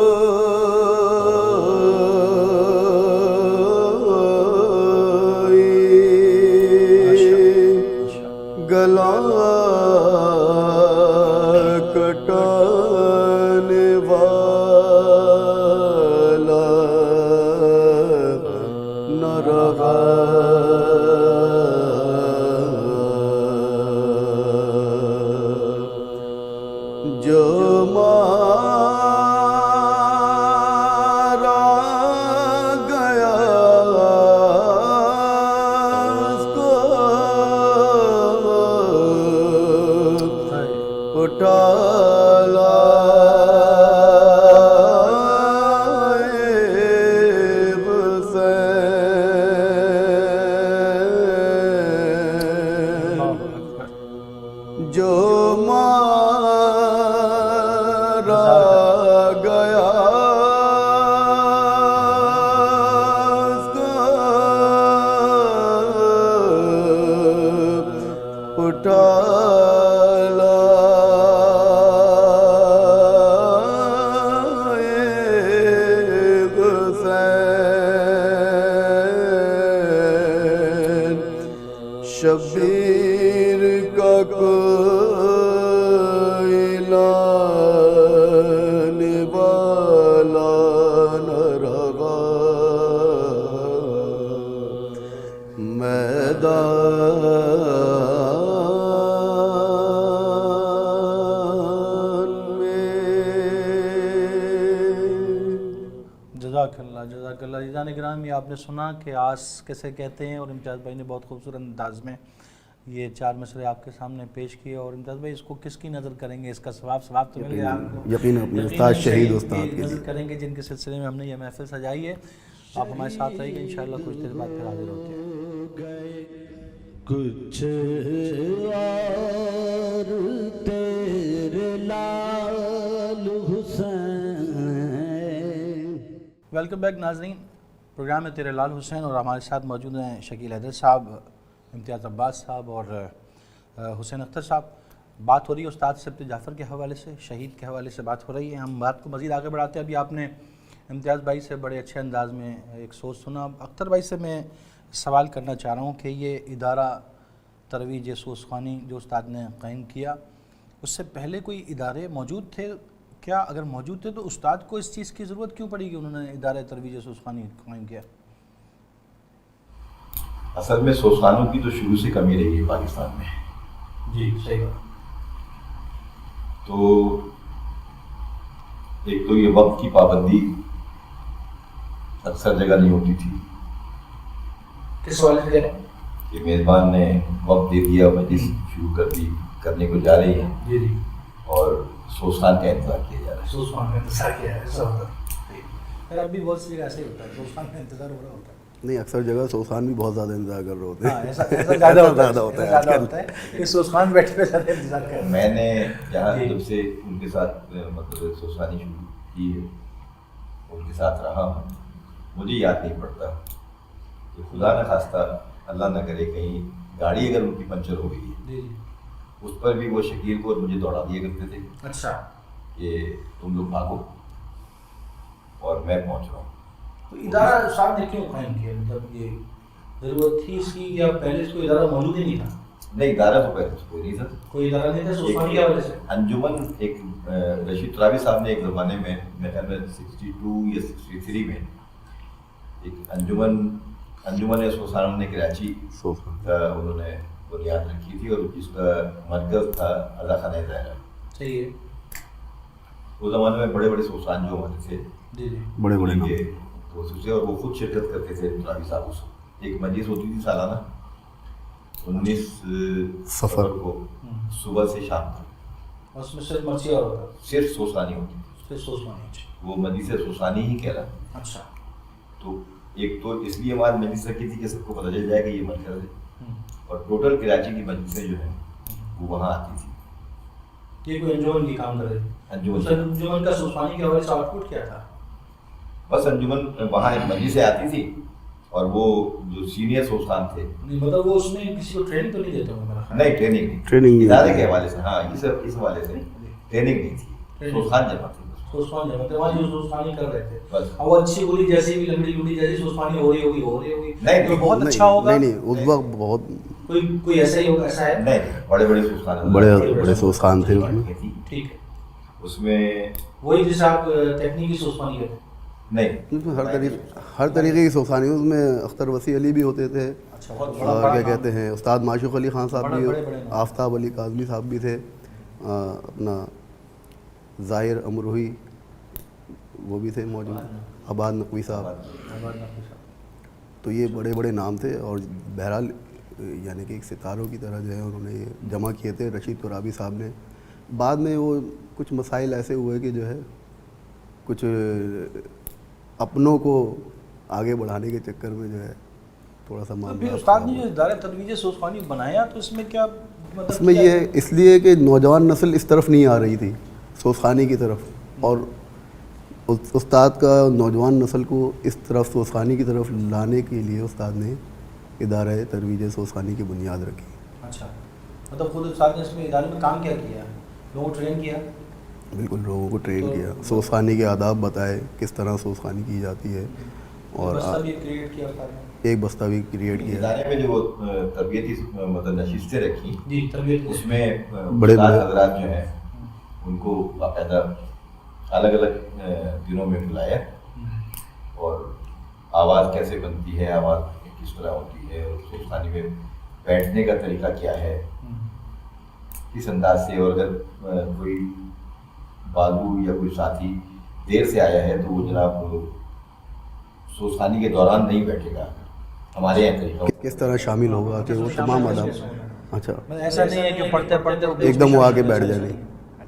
گلا کٹانے والا نہ رہا، جو شبیر کا کوئی لانے والا نہ رہا، میدان میں۔ جزاک اللہ عزیزان اکرام، یہ آپ نے سنا کہ آس کیسے کہتے ہیں، اور امتیاز بھائی نے بہت خوبصورت انداز میں یہ 4 مصرے آپ کے سامنے پیش کیے۔ اور امتیاز بھائی اس کو کس کی نظر کریں گے؟ اس کا ثواب تو مل گیا آپ کو، یقیناً اپنے استاد شہید استاد کی نظر کریں گے جن کے سلسلے میں ہم نے یہ محفل سجائی ہے۔ آپ ہمارے ساتھ رہیے گا، انشاءاللہ کچھ دیر بعد پھر حاضر ہوتے ہیں۔ کچھ اور تیرے لال حسین۔ ویلکم بیک ناظرین، پروگرام ہے تیرے لال حسین، اور ہمارے ساتھ موجود ہیں شکیل حیدر صاحب، امتیاز عباس صاحب اور حسین اختر صاحب۔ بات ہو رہی ہے استاد سبت جعفر کے حوالے سے، شہید کے حوالے سے بات ہو رہی ہے۔ ہم بات کو مزید آگے بڑھاتے ہیں۔ ابھی آپ نے امتیاز بھائی سے بڑے اچھے انداز میں ایک سوچ سنا۔ اختر بھائی سے میں سوال کرنا چاہ رہا ہوں کہ یہ ادارہ ترویج سوز خوانی جو استاد نے قائم کیا، اس سے پہلے کوئی ادارے موجود تھے کیا؟ اگر موجود تھے تو استاد کو اس چیز کی ضرورت کیوں پڑی کہ انہوں نے ادارہ ترویج سوز خوانی قائم کیا؟ اصل میں سوسخانوں کی تو شروع سے کمی رہی ہے پاکستان میں. جی صحیح بات. تو ایک تو یہ وقت کی پابندی اکثر جگہ نہیں ہوتی تھی. کس والے سے کہ میزبان نے وقت دے دیا, مجلس شروع کر دی, کرنے کو جا رہی ہے, جی جی, اور سوسخان کا انتظار کیا جا رہا ہے. سوسخان کا انتظار کیا ہے, ایسا ہوتا ہے. اب بھی بہت سی جگہ ایسے ہی ہوتا ہے, سوسخان کا انتظار ہو رہا ہوتا ہے. نہیں, اکثر جگہ سوسخان بھی بہت زیادہ انتظار کر رہے ہوتے ہیں. ایسا زیادہ ہوتا ہے کہ سوسخان بیٹھے ہوئے زیادہ انتظار کر رہے ہیں. میں نے جہاں جب سے ان کے ساتھ مطلب سوسخانی شروع کی ہے, ان کے ساتھ رہا ہوں, مجھے یاد نہیں پڑتا کہ خدا نہ خواستہ اللہ نہ کرے کہیں گاڑی اگر ان کی پنچر ہو گئی ہے, جی جی, اس پر بھی وہ شکیل کو مجھے دوڑا دیا کرتے تھے. اچھا, کہ تم لوگ بھاگو اور میں پہنچ رہا ہوں. تو ادارہ صاحب نے کیوں قائم کیا؟ مطلب یہ ضرورت تھی اس کی یا پہلے اس کو ادارہ موجود ہی نہیں تھا؟ نہیں, ادارہ تو پہلے کوئی نہیں تھا. کوئی ادارہ نہیں تھا سوسخانی کی وجہ سے. انجمن ایک رشید ترابی صاحب نے ایک زمانے میں 62 یا 63 میں ایک انجمن سوسخان نے کراچی کا انہوں نے بنیاد رکھی تھی, اور جس کا مرکز تھا اعلیٰ خانہ دائرہ. صحیح ہے. اس زمانے میں بڑے بڑے سوسخان جو ہمارے تھے, جی جی, بڑے بڑے ان کے دوست تھے, اور وہ خود شرکت کرتے تھے ترابی صاحب. اس ایک مجلس ہوتی تھی سالانہ 19 صفر کو صبح سے شام تک, اس میں صرف مرثیہ ہوتا, صرف سوسخانی ہوتی تھی. صرف سوسخانی. وہ مجلس سوسخانی ہی کہہ رہا. اچھا, تو ایک تو اس لیے ہماری مجلس رکھی تھی کہ سب کو پتہ چل جائے کہ یہ مرکز ہے, اور ٹوٹل کراچی کی مجلسیں جو ہیں وہ وہاں آتی تھی. یہ کوئی انجمن کی کام کر رہے تھے. انجمن کا سوسخانی کے حوالے سے آؤٹ پٹ کیا تھا؟ بس انجمن وہاں ایک مجلسیں آتی تھی, اور وہ جو سینئر سوسخان تھے, مطلب وہ اس میں کسی کو ٹریننگ تو نہیں دیتے ہوں گے؟ نہیں, ٹریننگ ادارے کے حوالے سے, ہاں یہ سب اس حوالے سے ٹریننگ نہیں تھی. سوسخان جمع تھی, سوسخان جمع تھے, وہاں جو سوسخانی کر رہے تھے. بس وہ اچھی بولی جیسی بھی لمبی لمبی جیسی سوسخانی ہو رہی ہوگی. نہیں, تو بہت اچھا ہوگا. نہیں, اس وقت بہت کوئی ایسا ہی ہوگا, ایسا ہے. نہیں, بڑے بڑے سوسخان, بڑے سوسخان تھے ٹھیک ہے. اس میں وہی جیسے آپ تکنیکی سوسخانی کہتے ہیں. نہیں, ہر طریقے کی سوسخانی. اس میں اختر وسیع علی بھی ہوتے تھے, کیا کہتے ہیں, استاد معشوق علی خان صاحب بھی, آفتاب علی کاظمی صاحب بھی تھے, اپنا ظاہر امروہی وہ بھی تھے موجود, آباد نقوی صاحب. تو یہ بڑے بڑے نام تھے, اور بہرحال یعنی کہ ایک ستاروں کی طرح جو ہے انہوں نے یہ جمع کیے تھے رشید ترابی صاحب نے. بعد میں وہ کچھ مسائل ایسے ہوئے کہ جو ہے کچھ اپنوں کو آگے بڑھانے کے چکر میں جو ہے تھوڑا سا معاملہ. پھر استاد نے جو ادارہ ترویج سوسخانی بنایا تو اس میں کیا مطلب؟ اس میں یہ اس لیے کہ نوجوان نسل اس طرف نہیں آ رہی تھی سوسخانی کی طرف, اور استاد کا نوجوان نسل کو اس طرف سوسخانی کی طرف لانے کے لیے استاد نے ادارہ ترویج سوسخانی کی بنیاد رکھی. اچھا, مطلب خود استاد نے اس میں ادارے میں کام کیا کیا, لوگوں کو ٹرین کیا؟ بالکل, لوگوں کو ٹرین کیا, سوسخانی کے آداب بتائے کس طرح سوسخانی کی جاتی ہے, اور ایک بستہ بھی کریٹ کیا. ادارے میں جو تربیتی مطلب نشستیں رکھی, جی تربیت, اس میں بڑے حضرات جو ہیں ان کو باقاعدہ الگ الگ دنوں میں بلایا, اور آواز کیسے بنتی ہے, آواز کس طرح ہوتی ہے, اور سوسخانی میں بیٹھنے کا طریقہ کیا ہے, کس انداز سے, اور اگر کوئی بازو یا کوئی ساتھی دیر سے آیا ہے تو وہ جناب سوسخانی کے دوران نہیں بیٹھے گا, ہمارے یہاں طریقہ کس طرح شامل ہوگا کہ وہ تمام آداب. اچھا, ایسا نہیں ہے کہ پڑھتے پڑھتے ایک دم وہ آگے بیٹھ جائے.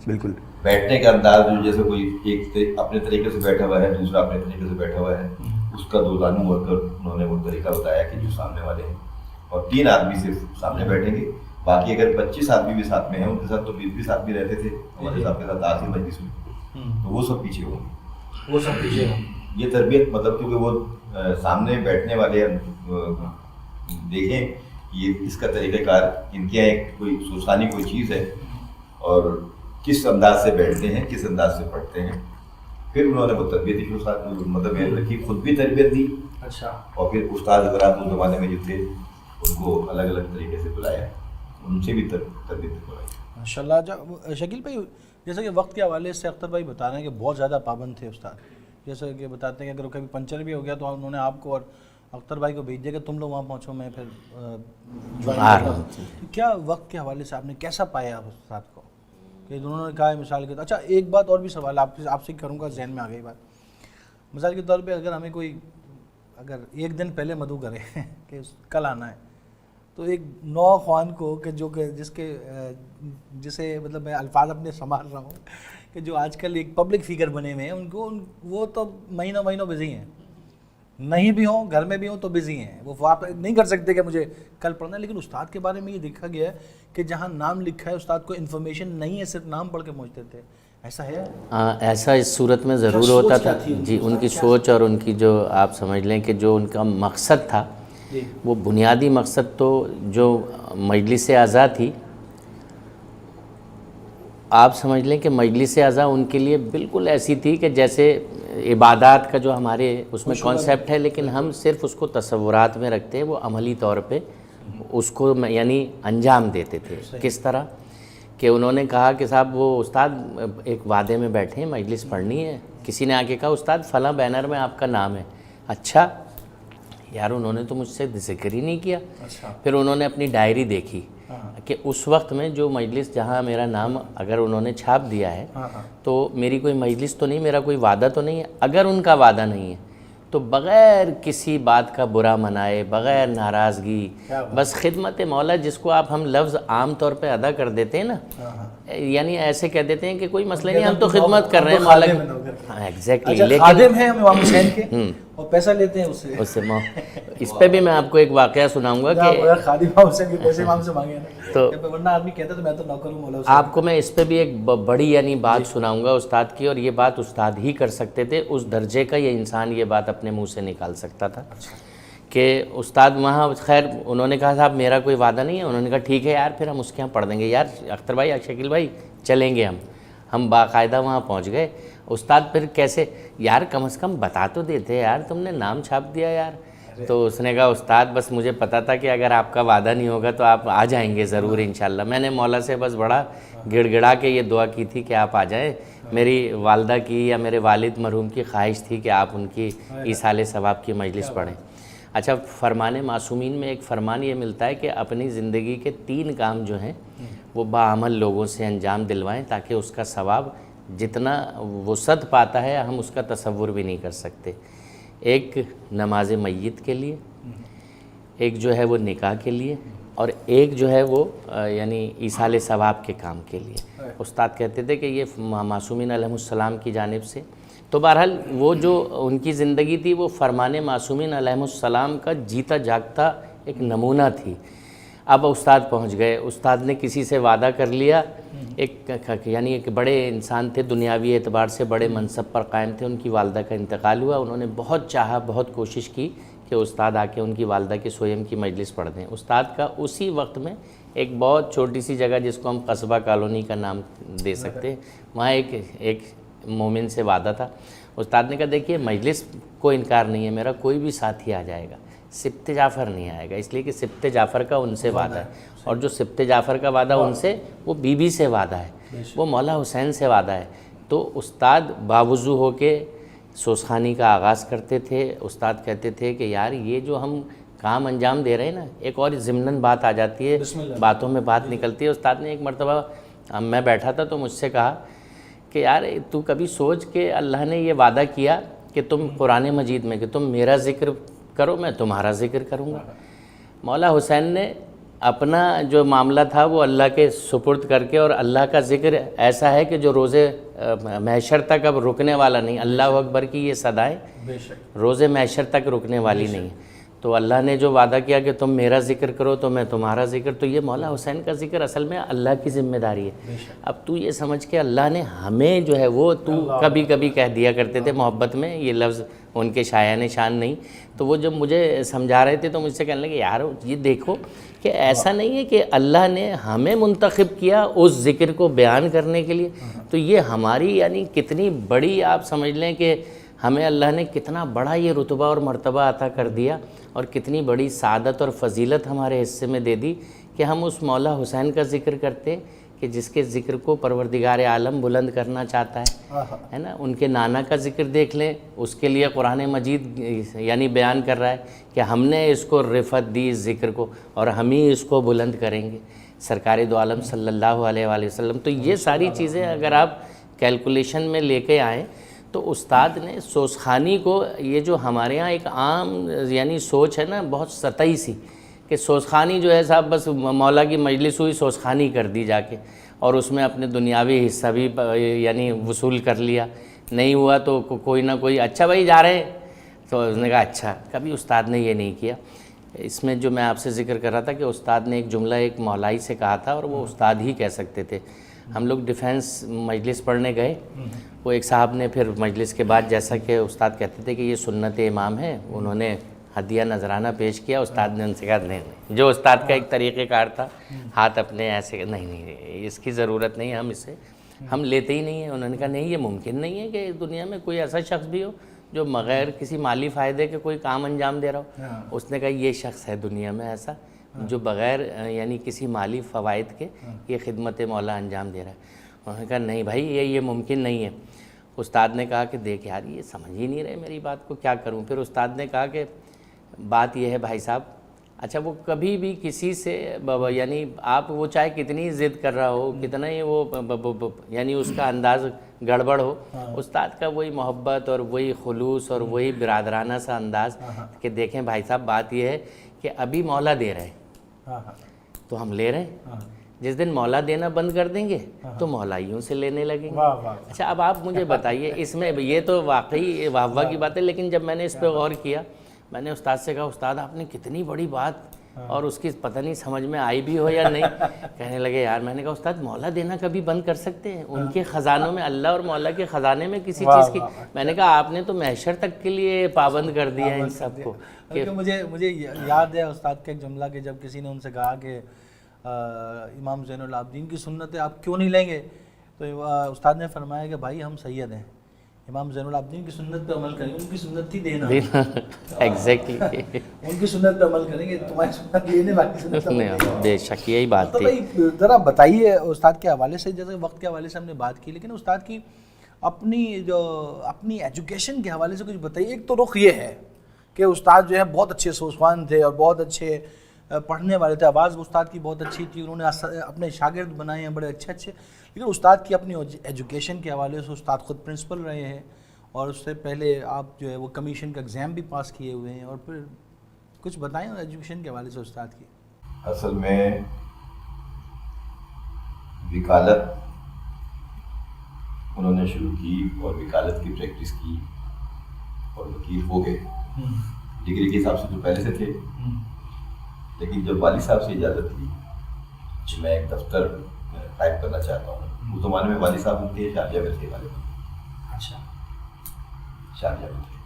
بالکل, بیٹھنے کا انداز جو جیسے کوئی ایک اپنے طریقے سے بیٹھا ہوا ہے, دوسرا اپنے طریقے سے بیٹھا ہوا ہے, اس کا دو دانوں ورک کر انہوں نے وہ طریقہ بتایا کہ جو سامنے والے ہیں, اور 3 آدمی صرف سامنے بیٹھیں گے, باقی اگر 25 آدمی بھی ساتھ میں ہیں, ان کے ساتھ تو 20 آدمی رہتے تھے ہمارے صاحب کے ساتھ آخری مجلس میں, تو وہ سب پیچھے ہوں گے, وہ سب پیچھے ہوں. یہ تربیت مطلب کیونکہ وہ سامنے بیٹھنے والے دیکھیں یہ اس کا طریقہ کار, ان کے یہاں کوئی سوسخانی کوئی چیز ہے, اور کس انداز سے بیٹھتے ہیں, کس انداز سے پڑھتے ہیں. پھر انہوں نے وہ تربیتی مطلب رکھی, خود بھی تربیت دی. اچھا, اور پھر استاد حضرات اس زمانے میں جو تھے ان کو الگ الگ طریقے سے بلایا, ان سے بھی تربیت کروائی. ماشاء اللہ. شکیل بھائی, جیسا کہ وقت کے حوالے سے اختر بھائی بتا رہے ہیں کہ بہت زیادہ پابند تھے استاد, جیسا کہ بتاتے ہیں کہ اگر کبھی پنچر بھی ہو گیا تو انہوں نے آپ کو اور اختر بھائی کو بھیج دیا کہ تم لوگ وہاں پہنچو، میں پھر آ رہا ہوں۔ کیا وقت کے حوالے سے آپ نے کیسا پایا آپ استاد کو کہ انہوں نے کہا ہے مثال کے؟ اچھا ایک بات اور بھی سوال آپ سے کروں گا، ذہن میں آ گئی بات، مثال کے طور پہ اگر ہمیں کوئی اگر ایک دن پہلے مدعو کرے کہ کل آنا ہے، تو ایک نوخوان کو کہ جو کہ جسے مطلب میں الفاظ اپنے سنبھال رہا ہوں کہ جو آج کل ایک پبلک فگر بنے ہوئے ہیں، ان کو وہ تو مہینوں بزی ہیں، نہیں بھی ہوں گھر میں بھی ہوں تو بزی ہیں، وہ آپ نہیں کر سکتے کہ مجھے کل پڑھنا ہے۔ لیکن استاد کے بارے میں یہ دیکھا گیا ہے کہ جہاں نام لکھا ہے استاد کو انفارمیشن نہیں ہے، صرف نام پڑھ کے پہنچتے تھے، ایسا ہے؟ ایسا اس صورت میں ضرور ہوتا تھا جی، ان کی سوچ اور ان کی جو آپ سمجھ لیں کہ جو ان کا مقصد تھا، وہ بنیادی مقصد تو جو مجلس اعضاء تھی، آپ سمجھ لیں کہ مجلس اعضاء ان کے لیے بالکل ایسی تھی کہ جیسے عبادات کا جو ہمارے اس میں کانسیپٹ ہے، لیکن ہم صرف اس کو تصورات میں رکھتے ہیں، وہ عملی طور پہ اس کو یعنی انجام دیتے تھے۔ کس طرح کہ انہوں نے کہا کہ صاحب وہ استاد ایک وعدے میں بیٹھے ہیں، مجلس پڑھنی ہے، کسی نے آ کے کہا استاد فلاں بینر میں آپ کا نام ہے، اچھا یار انہوں نے تو مجھ سے ذکر ہی نہیں کیا۔ پھر انہوں نے اپنی ڈائری دیکھی کہ اس وقت میں جو مجلس جہاں میرا نام اگر انہوں نے چھاپ دیا ہے تو میری کوئی مجلس تو نہیں، میرا کوئی وعدہ تو نہیں ہے۔ اگر ان کا وعدہ نہیں ہے تو بغیر کسی بات کا برا منائے، بغیر ناراضگی، بس خدمت مولا، جس کو ہم لفظ عام طور پہ ادا کر دیتے ہیں نا، یعنی ایسے کہہ دیتے ہیں کہ کوئی مسئلہ نہیں، ہم تو خدمت کر رہے ہیں مولا کی۔ ہاں ایگزیکٹلی، لیکن خادم ہیں امام حسین کے اور پیسہ لیتے ہیں اس سے اس پہ بھی میں آپ کو ایک واقعہ سناؤں گا کہ خادم امام حسین کے پیسے امام سے مانگے تو ورنہ آدمی کہتا تو میں تو نوکر ہوں مولا حسین۔ آپ کو میں اس پہ بھی ایک بڑی یعنی بات سناؤں گا استاد کی، اور یہ بات استاد ہی کر سکتے تھے، اس درجے کا یہ انسان یہ بات اپنے منہ سے نکال سکتا تھا کہ استاد وہاں خیر انہوں نے کہا صاحب میرا کوئی وعدہ نہیں ہے، انہوں نے کہا ٹھیک ہے یار پھر ہم اس کے یہاں پڑھ دیں گے، یار اختر بھائی شکیل بھائی چلیں گے ہم باقاعدہ وہاں پہنچ گئے۔ استاد پھر کیسے یار کم از کم بتا تو دیتے یار، تم نے نام چھاپ دیا یار۔ تو اس نے کہا استاد بس مجھے پتا تھا کہ اگر آپ کا وعدہ نہیں ہوگا تو آپ آ جائیں گے ضرور انشاءاللہ۔ میں نے مولا سے بس بڑا گڑ گڑا کے یہ دعا کی تھی کہ آپ آ جائیں، میری والدہ کی یا میرے والد مرحوم کی خواہش تھی کہ آپ ان کی ایصال ثواب کی مجلس پڑھیں۔ اچھا فرمان معصومین میں ایک فرمان یہ ملتا ہے کہ اپنی زندگی کے 3 کام جو ہیں وہ باعمل لوگوں سے انجام دلوائیں تاکہ اس کا ثواب جتنا وسعت پاتا ہے ہم اس کا تصور بھی نہیں کر سکتے۔ ایک نماز میت کے لیے، ایک جو ہے وہ نکاح کے لیے، اور ایک جو ہے وہ یعنی ایصال ثواب کے کام کے لیے۔ استاد کہتے تھے کہ یہ معصومین علیہ السلام کی جانب سے، تو بہرحال وہ جو ان کی زندگی تھی وہ فرمان معصومین علیہ السلام کا جیتا جاگتا ایک نمونہ تھی۔ اب استاد پہنچ گئے، استاد نے کسی سے وعدہ کر لیا، یعنی ایک بڑے انسان تھے، دنیاوی اعتبار سے بڑے منصب پر قائم تھے، ان کی والدہ کا انتقال ہوا، انہوں نے بہت چاہا، بہت کوشش کی کہ استاد آ کے ان کی والدہ کے سوئم کی مجلس پڑھ دیں۔ استاد کا اسی وقت میں ایک بہت چھوٹی سی جگہ جس کو ہم قصبہ کالونی کا نام دے سکتے ہیں، وہاں ایک مومن سے وعدہ تھا۔ استاد نے کہا دیکھیے مجلس کو انکار نہیں ہے میرا، کوئی بھی ساتھی آ جائے گا، سبط جعفر نہیں آئے گا، اس لیے کہ سبط جعفر کا ان سے وعدہ ہے، اور جو سبط جعفر کا وعدہ ان سے وہ بی بی سے وعدہ ہے، وہ مولا حسین سے وعدہ ہے۔ تو استاد باوضو ہو کے سوسخانی کا آغاز کرتے تھے۔ استاد کہتے تھے کہ یار یہ جو ہم کام انجام دے رہے ہیں نا، ایک اور ضمناً بات آ جاتی ہے، باتوں میں بات نکلتی ہے۔ استاد نے ایک مرتبہ میں بیٹھا تھا تو مجھ سے کہا کہ یار تو کبھی سوچ کہ اللہ نے یہ وعدہ کیا کہ تم قرآن مجید میں کہ تم میرا ذکر کرو میں تمہارا ذکر کروں گا۔ مولا حسین نے اپنا جو معاملہ تھا وہ اللہ کے سپرد کر کے، اور اللہ کا ذکر ایسا ہے کہ جو روز محشر تک اب رکنے والا نہیں، اللہ اکبر کی یہ صدائیں روز محشر تک رکنے والی نہیں۔ تو اللہ نے جو وعدہ کیا کہ تم میرا ذکر کرو تو میں تمہارا ذکر، تو یہ مولا حسین کا ذکر اصل میں اللہ کی ذمہ داری ہے۔ اب تو یہ سمجھ کے اللہ نے ہمیں جو ہے وہ تو کبھی کبھی کہہ دیا کرتے تھے محبت میں، یہ لفظ ان کے شایان شان نہیں، تو وہ جب مجھے سمجھا رہے تھے تو مجھ سے کہنے لگے یار یہ دیکھو کہ ایسا نہیں ہے کہ اللہ نے ہمیں منتخب کیا اس ذکر کو بیان کرنے کے لیے، تو یہ ہماری یعنی کتنی بڑی آپ سمجھ لیں کہ ہمیں اللہ نے کتنا بڑا یہ رتبہ اور مرتبہ عطا کر دیا، اور کتنی بڑی سعادت اور فضیلت ہمارے حصے میں دے دی کہ ہم اس مولا حسین کا ذکر کرتے کہ جس کے ذکر کو پروردگار عالم بلند کرنا چاہتا ہے نا. ان کے نانا کا ذکر دیکھ لیں, اس کے لیے قرآن مجید یعنی بیان کر رہا ہے کہ ہم نے اس کو رفعت دی اس ذکر کو, اور ہم ہی اس کو بلند کریں گے, سرکار دو عالم صلی اللہ علیہ وآلہ وسلم. تو یہ ساری چیزیں اگر آپ کیلکولیشن میں لے کے آئیں تو استاد نے سوزخانی کو, یہ جو ہمارے ہاں ایک عام یعنی سوچ ہے نا بہت سطحی سی, کہ سوزخانی جو ہے صاحب بس مولا کی مجلس ہوئی سوزخانی کر دی جا کے, اور اس میں اپنے دنیاوی حصہ بھی یعنی وصول کر لیا, نہیں ہوا تو کوئی نہ کوئی اچھا بھائی جا رہے ہیں تو اس نے کہا اچھا. کبھی استاد نے یہ نہیں کیا. اس میں جو میں آپ سے ذکر کر رہا تھا کہ استاد نے ایک جملہ ایک مولائی سے کہا تھا, اور وہ استاد ہی کہہ سکتے تھے. ہم لوگ ڈیفینس مجلس پڑھنے گئے, وہ ایک صاحب نے پھر مجلس کے بعد, جیسا کہ استاد کہتے تھے کہ یہ سنت امام ہے, انہوں نے ہدیہ نذرانہ پیش کیا. استاد نے ان سے کہا نہیں, جو استاد کا ایک طریقہ کار تھا, ہاتھ اپنے ایسے, نہیں اس کی ضرورت نہیں, ہم اسے ہم لیتے ہی نہیں ہیں. انہوں نے کہا نہیں, یہ ممکن نہیں ہے کہ دنیا میں کوئی ایسا شخص بھی ہو جو بغیر کسی مالی فائدے کے کوئی کام انجام دے رہا ہو. اس نے کہا یہ شخص ہے دنیا میں ایسا جو بغیر یعنی کسی مالی فوائد کے یہ خدمت مولا انجام دے رہا ہے. انہوں نے کہا نہیں بھائی یہ ممکن نہیں ہے. استاد نے کہا کہ دیکھ یار یہ سمجھ ہی نہیں رہے میری بات کو, کیا کروں. پھر استاد نے کہا کہ بات یہ ہے بھائی صاحب, اچھا وہ کبھی بھی کسی سے یعنی آپ وہ چاہے کتنی ضد کر رہا ہو, کتنا ہی وہ یعنی اس کا انداز گڑبڑ ہو, استاد کا وہی محبت اور وہی خلوص اور وہی برادرانہ سا انداز کہ دیکھیں بھائی صاحب بات یہ ہے کہ ابھی مولا دے رہے ہیں تو ہم لے رہے ہیں, جس دن مولا دینا بند کر دیں گے تو مولائیوں سے لینے لگیں گے. اچھا اب آپ مجھے بتائیے, اس میں یہ تو واقعی واہ واہ کی بات ہے, لیکن جب میں نے اس پہ غور کیا, میں نے استاد سے کہا استاد آپ نے کتنی بڑی بات, اور اس کی پتہ نہیں سمجھ میں آئی بھی ہو یا نہیں. کہنے لگے یار, میں نے کہا استاد مولا دینا کبھی بند کر سکتے ہیں؟ ان کے خزانوں میں, اللہ اور مولا کے خزانے میں کسی چیز کی, میں نے کہا آپ نے تو محشر تک کے لیے پابند کر دیا ان سب کو. مجھے یاد ہے استاد کا ایک جملہ کہ جب کسی نے ان سے کہا کہ امام زین العابدین کی سنت ہے آپ کیوں نہیں لیں گے, تو استاد نے فرمایا کہ بھائی ہم سید ہیں, امام زین العابدین کی سنت پہ عمل کریں گے, ان کی سنت تھی دینا. ایگزیکٹلی ان کی سنت پہ عمل کریں گے, تمہاری سنت لینے باقی سنت نہیں. بے شک یہی بات تو تھی. بھائی ذرا بتائیے استاد کے حوالے سے, جیسے وقت کے حوالے سے ہم نے بات کی, لیکن استاد کی اپنی ایجوکیشن کے حوالے سے کچھ بتائیے. ایک تو رخ یہ ہے کہ استاد جو ہے بہت اچھے سوزخوان تھے اور بہت اچھے پڑھنے والے تھے, آواز استاد کی بہت اچھی تھی, انہوں نے اپنے شاگرد بنائے ہیں بڑے اچھے, لیکن استاد کی اپنی ایجوکیشن کے حوالے سے استاد خود پرنسپل رہے ہیں, اور اس سے پہلے آپ جو ہے وہ کمیشن کا ایگزام بھی پاس کیے ہوئے ہیں, اور پھر کچھ بتائیں ایجوکیشن کے حوالے سے استاد کی. اصل میں وکالت انہوں نے شروع کی اور وکالت کی پریکٹس کی اور وکیل ہو گئے. ڈگری کے حساب سے تو پہلے سے تھے, لیکن جب والد صاحب سے اجازت لی کہ میں ایک دفتر قائم کرنا چاہتا ہوں, اس زمانے میں والد صاحب ان کے شارجہ میں تھے, اچھا شارجہ میں تھے,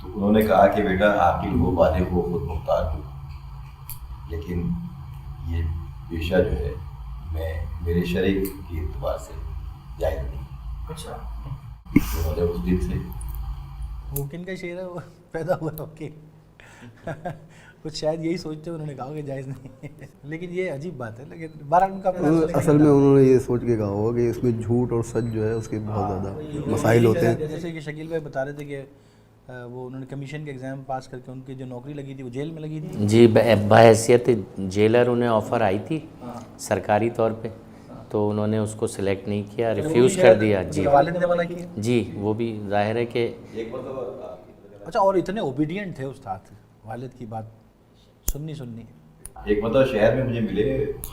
تو انہوں نے کہا کہ بیٹا عاقل ہو, بالغ ہو, خود مختار ہو, لیکن یہ پیشہ جو ہے میرے شرع کے اعتبار سے جائز نہیں. اچھا انہوں نے اس دن سے وہ کن کا شعر ہے, وہ پیدا ہوا وکیل, کچھ شاید یہی سوچتے انہوں نے کہا کہ جائز نہیں, لیکن یہ عجیب بات ہے. لیکن بہرحال ان کا اصل میں انہوں نے یہ سوچ کے کہا ہوگا کہ اس میں جھوٹ اور سچ جو ہے اس کے بہت زیادہ مسائل ہوتے ہیں. جیسے کہ شکیل بھائی بتا رہے تھے کہ وہ انہوں نے کمیشن کے ایگزام پاس کر کے ان کی جو نوکری لگی تھی وہ جیل میں لگی تھی. جی بحیثیت جیلر انہیں آفر آئی تھی سرکاری طور پہ, تو انہوں نے اس کو سلیکٹ نہیں کیا, ریفیوز کر دیا. جی والد نے منع کیا. جی وہ بھی ظاہر ہے کہ اچھا, اور اتنے اوبیڈینٹ تھے استاد, والد کی بات سننی. ایک مطلب شہر میں مجھے ملے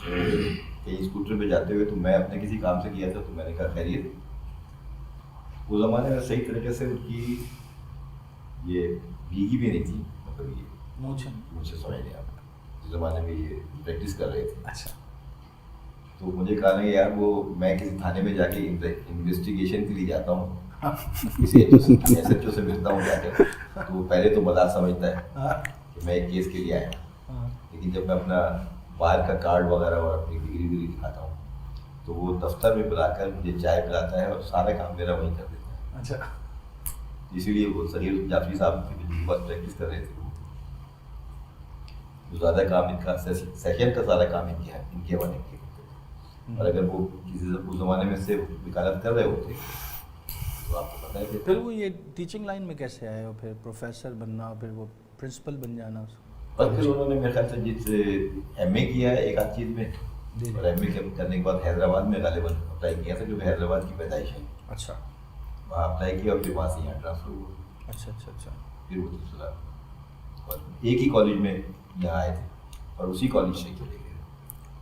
کہیں اسکوٹر پہ جاتے ہوئے, تو میں اپنے کسی کام سے کیا تھا, تو میں نے کہا خیریت. اس زمانے میں صحیح طریقے سے ان کی یہ بھیگی بھی نہیں تھی, مطلب یہ مجھے سمجھ نہیں آتا, اس زمانے میں یہ پریکٹس کر رہے تھے. اچھا, تو مجھے کہا نہیں یار, وہ میں کسی تھانے میں جا کے انویسٹیگیشن کے لیے جاتا ہوں, کسی ایس ایچ او سے ملتا ہوں جا کے, تو وہ پہلے تو مزاق سمجھتا ہے کہ میں ایک کیس کے لیے آیا ہوں, لیکن جب میں اپنا باہر کا کارڈ وغیرہ اور اپنی ڈگری دکھاتا ہوں تو وہ دفتر میں بلا کر مجھے چائے پلاتا ہے اور سارا کام میرا وہیں کر دیتا ہے. اچھا, اسی لیے وہ سہیل جعفری صاحب کی بس پریکٹس کر رہے تھے, وہ زیادہ کام ان کا سیشن کا سارا کام ان کے حوالے کیا. اور اگر وہ کسی اس زمانے میں سے وکالت کر رہے ہوتے تو آپ کو پتہ ہے کہ پھر وہ یہ ٹیچنگ لائن میں کیسے آئے اور پھر پروفیسر بننا، پھر وہ پرنسپل بن جانا؟ اور پھر انہوں نے میرے خیال سے جس ایم اے کیا ہے ایک آدھ چیز میں، اور ایم اے کرنے کے بعد حیدرآباد میں غالباً اپلائی کیا تھا کیونکہ حیدرآباد کی پیدائش ہے. اچھا وہاں اپلائی کیا اور پھر وہاں سے یہاں ٹرانسفر ہوا. اچھا اچھا اچھا. پھر وہ سلسلہ اور ایک ہی کالج میں یہاں آئے تھے اور اسی کالج سے چلے گئے.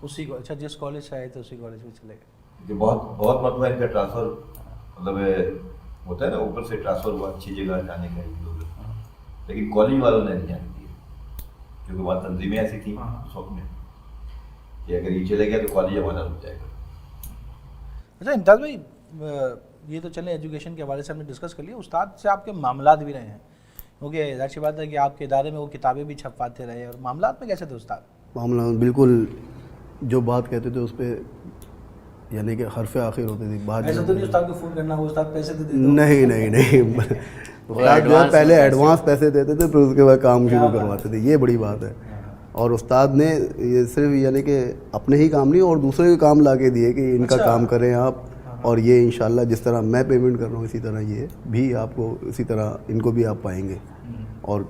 اسی کو اچھا جس کالج سے آئے تھے اسی کالج میں چلے گئے. کہ بہت مرتبہ ان کا ٹرانسفر مطلب ہوتا ہے نا، اوپر سے ٹرانسفر ہوا اچھی جگہ جانے کا، لیکن کالج والوں نے نہیں جانے دیا کیونکہ وہاں تنظیمیں ایسی تھیں اس وقت میں کہ اگر یہ چلے گیا تو کالج ہمارا رک جائے گا. اچھا امتیاز بھائی، یہ تو چلیں ایجوکیشن کے حوالے سے ہم نے ڈسکس کر لیا، استاد سے آپ کے معاملات بھی رہے ہیں کیونکہ ظاہر سی بات ہے کہ آپ کے ادارے میں وہ کتابیں بھی چھپواتے رہے، اور معاملات میں کیسے تھے استاد؟ معاملات بالکل جو بات کہتے تھے اس پہ یعنی کہ حرف آخر ہوتی تھی بات. ایسا تو نہیں استاد کو فون کرنا وہ استاد پیسے تو دیتے؟ نہیں استاد جو ہے پہلے ایڈوانس پیسے دیتے تھے پھر اس کے بعد کام شروع کرواتے تھے. یہ بڑی بات ہے. اور استاد نے یہ صرف یعنی کہ اپنے ہی کام نہیں اور دوسرے کے کام لا کے دیے کہ ان کا کام کریں آپ، اور یہ انشاءاللہ جس طرح میں پیمنٹ کر رہا ہوں اسی طرح یہ بھی آپ کو اسی طرح ان کو بھی آپ پائیں گے. اور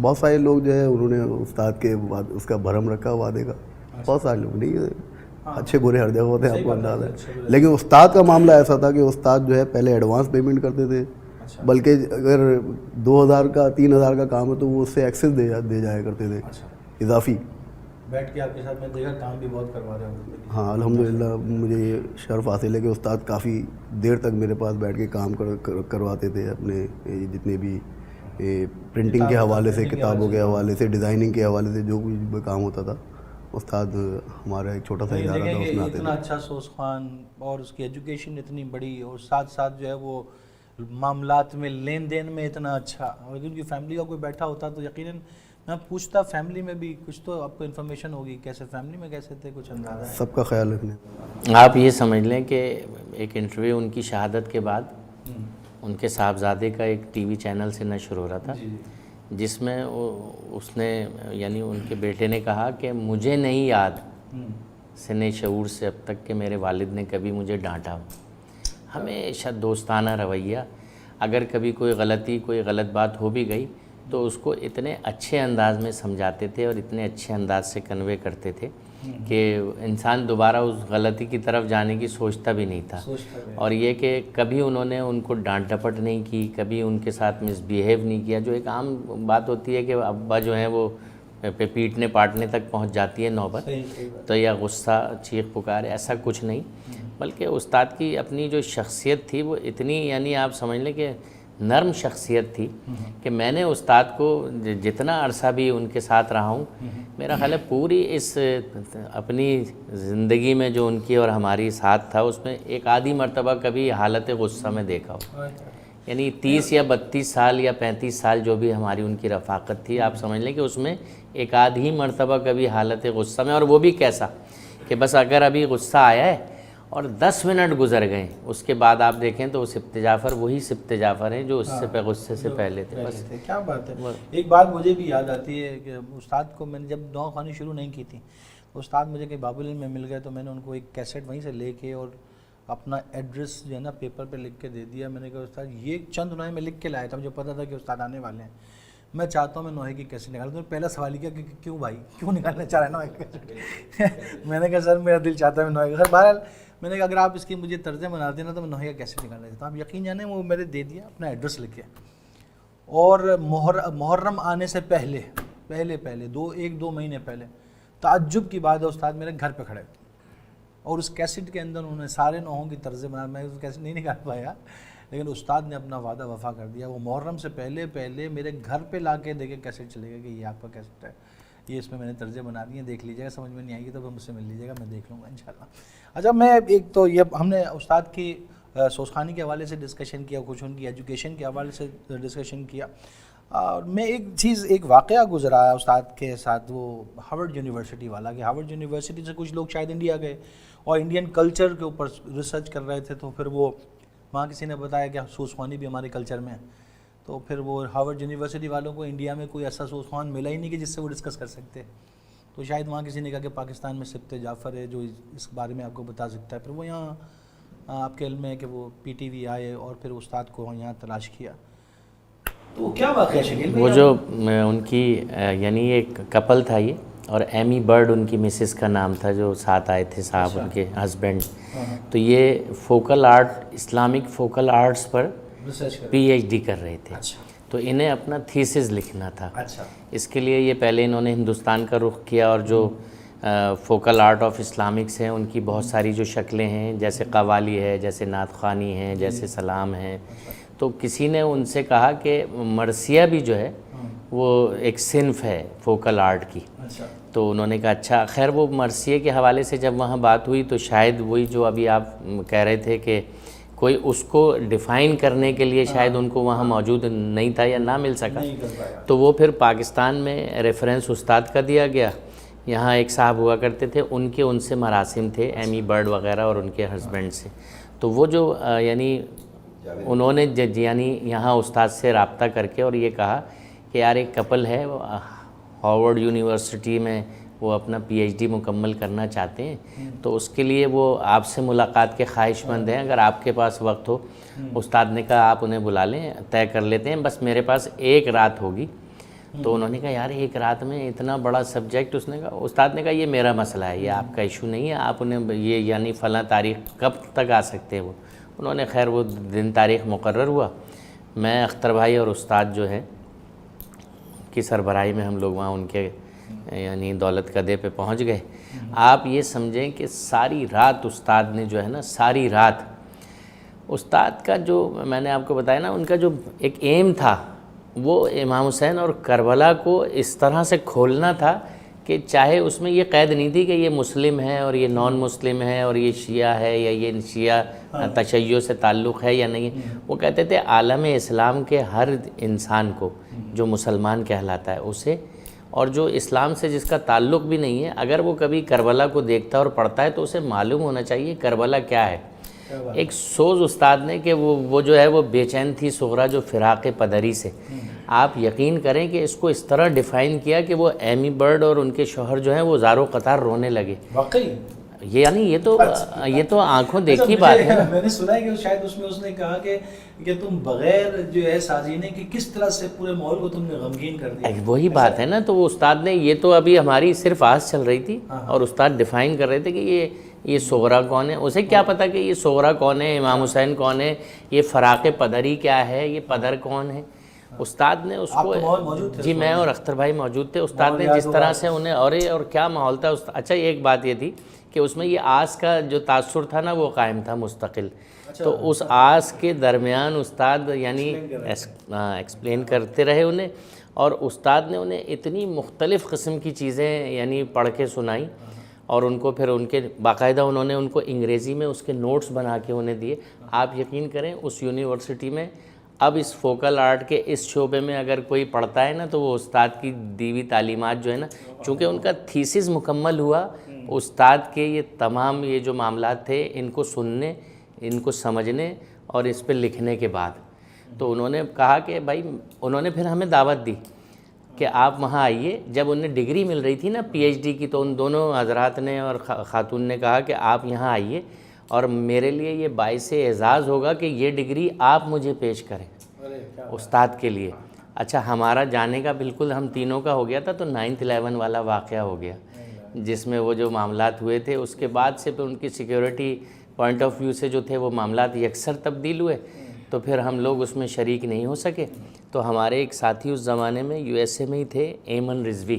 بہت سارے لوگ جو ہے انہوں نے استاد کے اس کا بھرم رکھا وعدے کا. بہت سارے لوگ نہیں، اچھے برے ہر جگہ ہوتے ہیں، آپ کو اندازہ ہے. لیکن استاد کا معاملہ ایسا تھا کہ استاد جو ہے پہلے ایڈوانس پیمنٹ کرتے تھے، بلکہ اگر 2000 کا 3000 کا کام ہے تو وہ اس سے ایکسس دے جایا کرتے تھے اضافی. بیٹھ کے آپ کے ساتھ میں دیکھا کام بھی بہت کروا رہے ہوتے تھے. ہاں الحمدللہ مجھے یہ شرف حاصل ہے کہ استاد کافی دیر تک میرے پاس بیٹھ کے کام کرواتے تھے، اپنے جتنے بھی پرنٹنگ کے حوالے سے، کتابوں کے حوالے سے، ڈیزائننگ کے حوالے سے جو بھی کام ہوتا تھا استاد ہمارا ایک چھوٹا سا ادارہ تھا اس میں آتے اتنا اچھا سوز خان اور اس کی ایجوکیشن اتنی بڑی، اور ساتھ ساتھ جو ہے وہ معاملات میں لین دین میں اتنا اچھا. اور ان کی فیملی کا کوئی بیٹھا ہوتا تو یقیناً میں پوچھتا فیملی میں بھی کچھ تو آپ کو انفارمیشن ہوگی، کیسے فیملی میں کیسے تھے، کچھ اندازہ ہے؟ سب کا خیال رکھنے. آپ یہ سمجھ لیں کہ ایک انٹرویو ان کی شہادت کے بعد ان کے صاحبزادے کا ایک ٹی وی چینل سے نشر ہو رہا تھا، جس میں اس نے یعنی ان کے بیٹے نے کہا کہ مجھے نہیں یاد سن شعور سے اب تک کہ میرے والد نے کبھی مجھے ڈانٹا. ہمیشہ دوستانہ رویہ، اگر کبھی کوئی غلطی کوئی غلط بات ہو بھی گئی تو اس کو اتنے اچھے انداز میں سمجھاتے تھے اور اتنے اچھے انداز سے کنوے کرتے تھے کہ انسان دوبارہ اس غلطی کی طرف جانے کی سوچتا بھی نہیں تھا. اور یہ کہ کبھی انہوں نے ان کو ڈانٹ ڈپٹ نہیں کی، کبھی ان کے ساتھ مس بیہیو نہیں کیا، جو ایک عام بات ہوتی ہے کہ ابا جو ہیں وہ پیٹنے پاٹنے تک پہنچ جاتی ہے نوبت، تو یا غصہ چیخ پکار، ایسا کچھ نہیں. بلکہ استاد کی اپنی جو شخصیت تھی وہ اتنی یعنی آپ سمجھ لیں کہ نرم شخصیت تھی کہ میں نے استاد کو جتنا عرصہ بھی ان کے ساتھ رہا ہوں، میرا خیال ہے پوری اس اپنی زندگی میں جو ان کی اور ہماری ساتھ تھا اس میں ایک آدھی مرتبہ کبھی حالت غصہ میں دیکھا ہو. یعنی 30 یا 32 سال یا 35 سال جو بھی ہماری ان کی رفاقت تھی، آپ سمجھ لیں کہ اس میں ایک آدھی مرتبہ کبھی حالت غصہ میں، اور وہ بھی کیسا کہ بس اگر ابھی غصہ آیا ہے اور 10 منٹ گزر گئے اس کے بعد آپ دیکھیں تو وہ سبت جعفر وہی سبت جعفر ہیں جو اس سے غصے سے پہلے تھے. بس کیا بات ہے. ایک بات مجھے بھی یاد آتی ہے کہ استاد کو میں نے جب دعا خوانی شروع نہیں کی تھی، استاد مجھے کہ باب العلم میں مل گئے تو میں نے ان کو ایک کیسٹ وہیں سے لے کے اور اپنا ایڈریس جو ہے نا پیپر پہ لکھ کے دے دیا. میں نے کہا استاد یہ چند انہیں میں لکھ کے لایا تھا، مجھے پتا تھا کہ استاد آنے والے ہیں، میں چاہتا ہوں میں نوحے کی کیسٹ نکال دوں. پہلا سوال کیا کہ کیوں بھائی کیوں نکالنا چاہ رہے ہیں نوحے کی کیسٹ؟ میں نے کہا سر میرا دل چاہتا ہے میں نوحے کا. بہرحال میں نے کہا اگر آپ اس کی مجھے طرزیں بنا دینا تو میں نوحے کا کیسٹ نکالنا چاہتا ہوں. آپ یقین جانیں وہ میں نے دے دیا اپنا ایڈریس لکھ کے، اور محرم آنے سے پہلے 1-2 مہینے پہلے تعجب کی بات ہے استاد میرے گھر پہ کھڑے تھے اور اس کیسٹ کے اندر انہوں نے سارے نوحوں کی طرزیں بنا. میں اس کیسٹ نہیں نکال پایا لیکن استاد نے اپنا وعدہ وفا کر دیا. وہ محرم سے پہلے میرے گھر پہ لا کے دیکھے کیسٹ چلے گا کہ یہ آپ کا کیسٹ ہے، یہ اس میں نے طرزیں بنا دی ہیں، دیکھ لیجیے گا، سمجھ میں نہیں آئے گی تو مجھ سے مل لیجیے گا، میں دیکھ لوں گا انشاءاللہ. اچھا میں ایک تو یہ ہم نے استاد کی سوزخانی کے حوالے سے ڈسکشن کیا، کچھ ان کی ایجوکیشن کے حوالے سے ڈسکشن کیا، اور میں ایک واقعہ گزرا ہے استاد کے ساتھ، وہ ہارورڈ یونیورسٹی والا، کہ ہارورڈ یونیورسٹی سے کچھ لوگ شاید انڈیا گئے اور انڈین کلچر کے اوپر ریسرچ کر رہے تھے، تو پھر وہ وہاں کسی نے بتایا کہ سوزخوانی بھی ہمارے کلچر میں ہے. تو پھر وہ ہارورڈ یونیورسٹی والوں کو انڈیا میں کوئی ایسا سوزخوان ملا ہی نہیں کہ جس سے وہ ڈسکس کر سکتے. تو شاید وہاں کسی نے کہا کہ پاکستان میں سبت جعفر ہے جو اس بارے میں آپ کو بتا سکتا ہے. پھر وہ یہاں آپ کے علم میں ہے کہ وہ پی ٹی وی آئے اور پھر استاد کو یہاں تلاش کیا. تو کیا واقعہ شکیل وہ جو ان کی یعنی ایک کپل تھا یہ, اور ایمی برڈ ان کی مسز کا نام تھا جو ساتھ آئے تھے صاحب ان کے ہسبینڈ. تو یہ focal art, Islamic focal arts پر پی ایچ ڈی کر رہے تھے. تو انہیں اپنا تھیسس لکھنا تھا. اس کے لیے یہ پہلے انہوں نے ہندوستان کا رخ کیا, اور جو فوکل آرٹ آف اسلامکس ہیں ان کی بہت ساری جو شکلیں ہیں, جیسے قوالی ہے, جیسے نعت خوانی ہے, جیسے سلام ہے. تو کسی نے ان سے کہا کہ مرثیہ بھی جو ہے وہ ایک صنف ہے فوکل آرٹ کی. تو انہوں نے کہا اچھا. خیر وہ مرثیے کے حوالے سے جب وہاں بات ہوئی تو شاید وہی جو ابھی آپ کہہ رہے تھے کہ کوئی اس کو ڈیفائن کرنے کے لیے شاید ان کو وہاں موجود نہیں تھا یا نہ مل سکا. تو وہ پھر پاکستان میں ریفرنس استاد کا دیا گیا. یہاں ایک صاحب ہوا کرتے تھے, ان سے مراسم تھے ایمی برڈ وغیرہ اور ان کے ہسبینڈ سے. تو وہ جو یعنی انہوں نے یعنی یہاں استاد سے رابطہ کر کے اور یہ کہا کہ یار ایک کپل ہے وہ ہارورڈ یونیورسٹی میں وہ اپنا پی ایچ ڈی مکمل کرنا چاہتے ہیں, تو اس کے لیے وہ آپ سے ملاقات کے خواہش مند ہیں, اگر آپ کے پاس وقت ہو. استاد نے کہا آپ انہیں بلا لیں, طے کر لیتے ہیں, بس میرے پاس ایک رات ہوگی. تو انہوں نے کہا یار ایک رات میں اتنا بڑا سبجیکٹ. استاد نے کہا یہ میرا مسئلہ ہے, یہ آپ کا ایشو نہیں ہے, آپ انہیں یہ یعنی فلاں تاریخ کب تک آ سکتے ہیں وہ. انہوں نے خیر وہ دن تاریخ مقرر ہوا. میں اختر بھائی اور استاد جو ہے کی سربراہی میں ہم لوگ وہاں ان کے یعنی دولت قدے پہ پہنچ گئے. آپ یہ سمجھیں کہ ساری رات استاد نے جو ہے نا, ساری رات استاد کا جو میں نے آپ کو بتایا نا, ان کا جو ایک ایم تھا وہ امام حسین اور کربلا کو اس طرح سے کھولنا تھا کہ چاہے اس میں یہ قید نہیں تھی کہ یہ مسلم ہے اور یہ نان مسلم ہے اور یہ شیعہ ہے یا یہ شیعہ تشیع سے تعلق ہے یا نہیں. وہ کہتے تھے عالم اسلام کے ہر انسان کو جو مسلمان کہلاتا ہے اسے, اور جو اسلام سے جس کا تعلق بھی نہیں ہے, اگر وہ کبھی کربلا کو دیکھتا ہے اور پڑھتا ہے تو اسے معلوم ہونا چاہیے کربلا کیا ہے. ایک سوز استاد نے کہ وہ جو ہے وہ بے چین تھی صغرا جو فراق پدری سے. آپ یقین کریں کہ اس کو اس طرح ڈیفائن کیا کہ وہ ایمی برڈ اور ان کے شوہر جو ہیں وہ زارو قطار رونے لگے. واقعی یعنی یہ تو آنکھوں دیکھی بات ہے. میں نے سنا ہے کہ شاید اس میں اس نے کہا کہ تم بغیر جو ہے سازینے کہ کس طرح سے پورے ماحول کو تم نے غمگین کر دیا. وہی بات ہے نا. تو وہ استاد نے یہ تو ابھی ہماری صرف آس چل رہی تھی اور استاد ڈیفائن کر رہے تھے کہ یہ صغرا کون ہے. اسے کیا پتا کہ یہ صغرا کون ہے, امام حسین کون ہے, یہ فراق پدری کیا ہے, یہ پدر کون ہے. استاد نے اس کو جی میں اور اختر بھائی موجود تھے. استاد نے جس طرح سے انہیں اور کیا ماحول تھا. اچھا ایک بات یہ تھی کہ اس میں یہ آس کا جو تاثر تھا نا وہ قائم تھا مستقل. تو اس آس کے درمیان استاد یعنی ایکسپلین کرتے رہے انہیں, اور استاد نے انہیں اتنی مختلف قسم کی چیزیں یعنی پڑھ کے سنائی, اور ان کو پھر ان کے باقاعدہ انہوں نے ان کو انگریزی میں اس کے نوٹس بنا کے انہیں دیے. آپ یقین کریں اس یونیورسٹی میں اب اس فوکل آرٹ کے اس شعبے میں اگر کوئی پڑھتا ہے نا تو وہ استاد کی دی ہوئی تعلیمات جو ہے نا, چونکہ ان کا تھیسس مکمل ہوا استاد کے یہ تمام یہ جو معاملات تھے ان کو سننے, ان کو سمجھنے اور اس پہ لکھنے کے بعد. تو انہوں نے کہا کہ بھائی انہوں نے پھر ہمیں دعوت دی کہ آپ وہاں آئیے. جب انہیں ڈگری مل رہی تھی نا پی ایچ ڈی کی, تو ان دونوں حضرات نے اور خاتون نے کہا کہ آپ یہاں آئیے اور میرے لیے یہ باعث اعزاز ہوگا کہ یہ ڈگری آپ مجھے پیش کریں استاد کے لیے. اچھا ہمارا جانے کا بالکل ہم تینوں کا ہو گیا تھا. تو 9/11 والا واقعہ ہو گیا جس میں وہ جو معاملات ہوئے تھے, اس کے بعد سے پھر ان کی سیکیورٹی پوائنٹ آف ویو سے جو تھے وہ معاملات یکسر تبدیل ہوئے. تو پھر ہم لوگ اس میں شریک نہیں ہو سکے. تو ہمارے ایک ساتھی اس زمانے میں یو ایس اے میں ہی تھے, ایمن رضوی.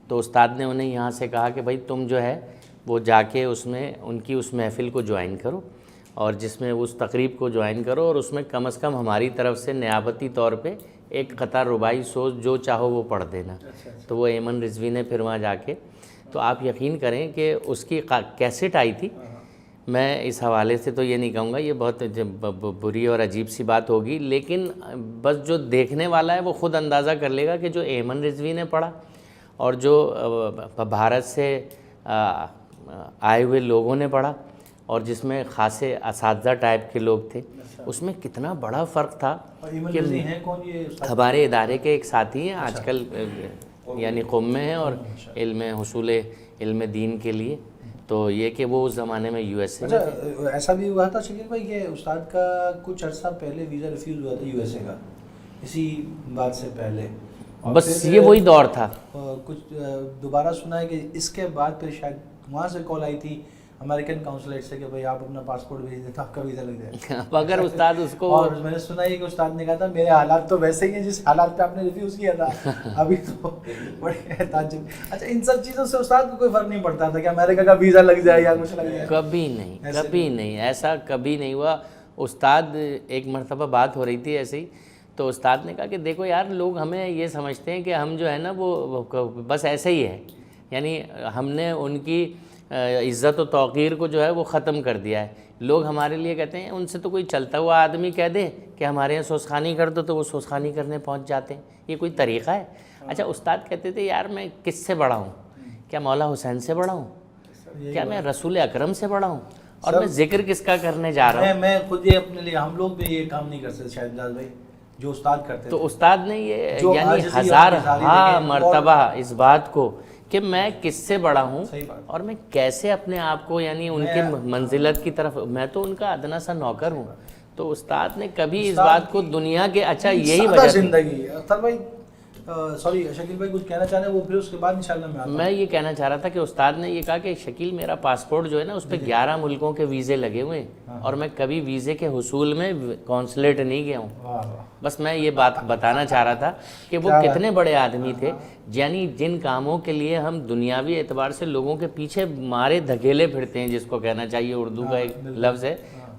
تو استاد نے انہیں یہاں سے کہا کہ بھائی تم جو ہے وہ جا کے اس میں ان کی اس محفل کو جوائن کرو, اور جس میں اس تقریب کو جوائن کرو, اور اس میں کم از کم ہماری طرف سے نیابتی طور پہ ایک قطار رباعی سوز جو چاہو وہ پڑھ دینا. تو وہ ایمن رضوی نے پھر وہاں جا کے, تو آپ یقین کریں کہ اس کی کیسٹ آئی تھی. میں اس حوالے سے تو یہ نہیں کہوں گا یہ بہت بری اور عجیب سی بات ہوگی, لیکن بس جو دیکھنے والا ہے وہ خود اندازہ کر لے گا کہ جو ایمن رضوی نے پڑھا اور جو بھارت سے آئے ہوئے لوگوں نے پڑھا, اور جس میں خاصے اساتذہ ٹائپ کے لوگ تھے, اس میں کتنا بڑا فرق تھا. کہ ہمارے ادارے کے ایک ساتھی ہیں, آج کل یعنی قم میں ہیں اور علم حصول علم دین کے لیے. تو یہ کہ وہ اس زمانے میں یو ایس اے. اچھا ایسا بھی ہوا تھا شکیل بھائی کہ استاد کا کچھ عرصہ پہلے ویزا ریفیوز ہوا تھا یو ایس اے کا, اسی بات سے پہلے, بس یہ وہی دور تھا. کچھ دوبارہ سنا ہے کہ اس کے بعد پھر شاید وہاں سے کال آئی تھی امریکن کونسلیٹ سے کہ بھائی آپ اپنا پاسپورٹ بھیج دیں تو آپ کا ویزا لگ جائے. اگر استاد اس کو, اور میں نے سنا ہے کہ استاد نے کہا تھا میرے حالات تو ویسے ہی ہیں جس حالات پہ آپ نے ریفیوز کیا تھا, ابھی تو بڑے تعجب. اچھا ان سب چیزوں سے استاد کو کوئی فرق نہیں پڑتا تھا کہ امریکہ کا ویزا لگ جائے یا کچھ لگ جائے؟ کبھی نہیں, کبھی نہیں, ایسا کبھی نہیں ہوا. استاد ایک مرتبہ بات ہو رہی تھی ایسے ہی, تو استاد نے کہا کہ دیکھو یار لوگ ہمیں یہ سمجھتے ہیں کہ ہم جو ہے نا وہ بس ایسے ہی ہے, یعنی ہم نے ان کی عزت و توقیر کو جو ہے وہ ختم کر دیا ہے. لوگ ہمارے لیے کہتے ہیں ان سے تو کوئی چلتا ہوا آدمی کہہ دے کہ ہمارے یہاں سوسخانی کر دو تو وہ سوسخانی کرنے پہنچ جاتے ہیں, یہ کوئی طریقہ ہے؟ اچھا استاد کہتے تھے یار میں کس سے بڑا ہوں؟ کیا مولا حسین سے بڑا ہوں؟ کیا میں رسول اکرم سے بڑا ہوں؟ اور میں ذکر کس کا کرنے جا رہا ہوں؟ میں خود یہ اپنے لیے, ہم لوگ بھی یہ کام نہیں کر سکتے شاید امداد بھائی جو استاد کرتے. تو استاد نے یہ یعنی ہزارہ مرتبہ اس بات کو کہ میں کس سے بڑا ہوں اور میں کیسے اپنے آپ کو یعنی ان کے منزلت کی طرف, میں تو ان کا ادنا سا نوکر ہوں. تو استاد نے کبھی اس بات کو دنیا کے, اچھا یہی وجہ زندگی. اختر بھائی سوری شکیل بھائی کچھ کہنا چاہ رہے ہیں وہ پھر اس کے بعد انشاءاللہ میں آتا ہوں. میں یہ کہنا چاہ رہا تھا کہ استاد نے یہ کہا کہ شکیل میرا پاسپورٹ جو ہے نا اس پہ 11 ملکوں کے ویزے لگے ہوئے ہیں اور میں کبھی ویزے کے حصول میں کونسلیٹ نہیں گیا ہوں. بس میں یہ بات بتانا چاہ رہا تھا کہ وہ کتنے بڑے آدمی تھے, یعنی جن کاموں کے لیے ہم دنیاوی اعتبار سے لوگوں کے پیچھے مارے دھکیلے پھرتے ہیں, جس کو کہنا چاہیے اردو کا ایک لفظ ہے,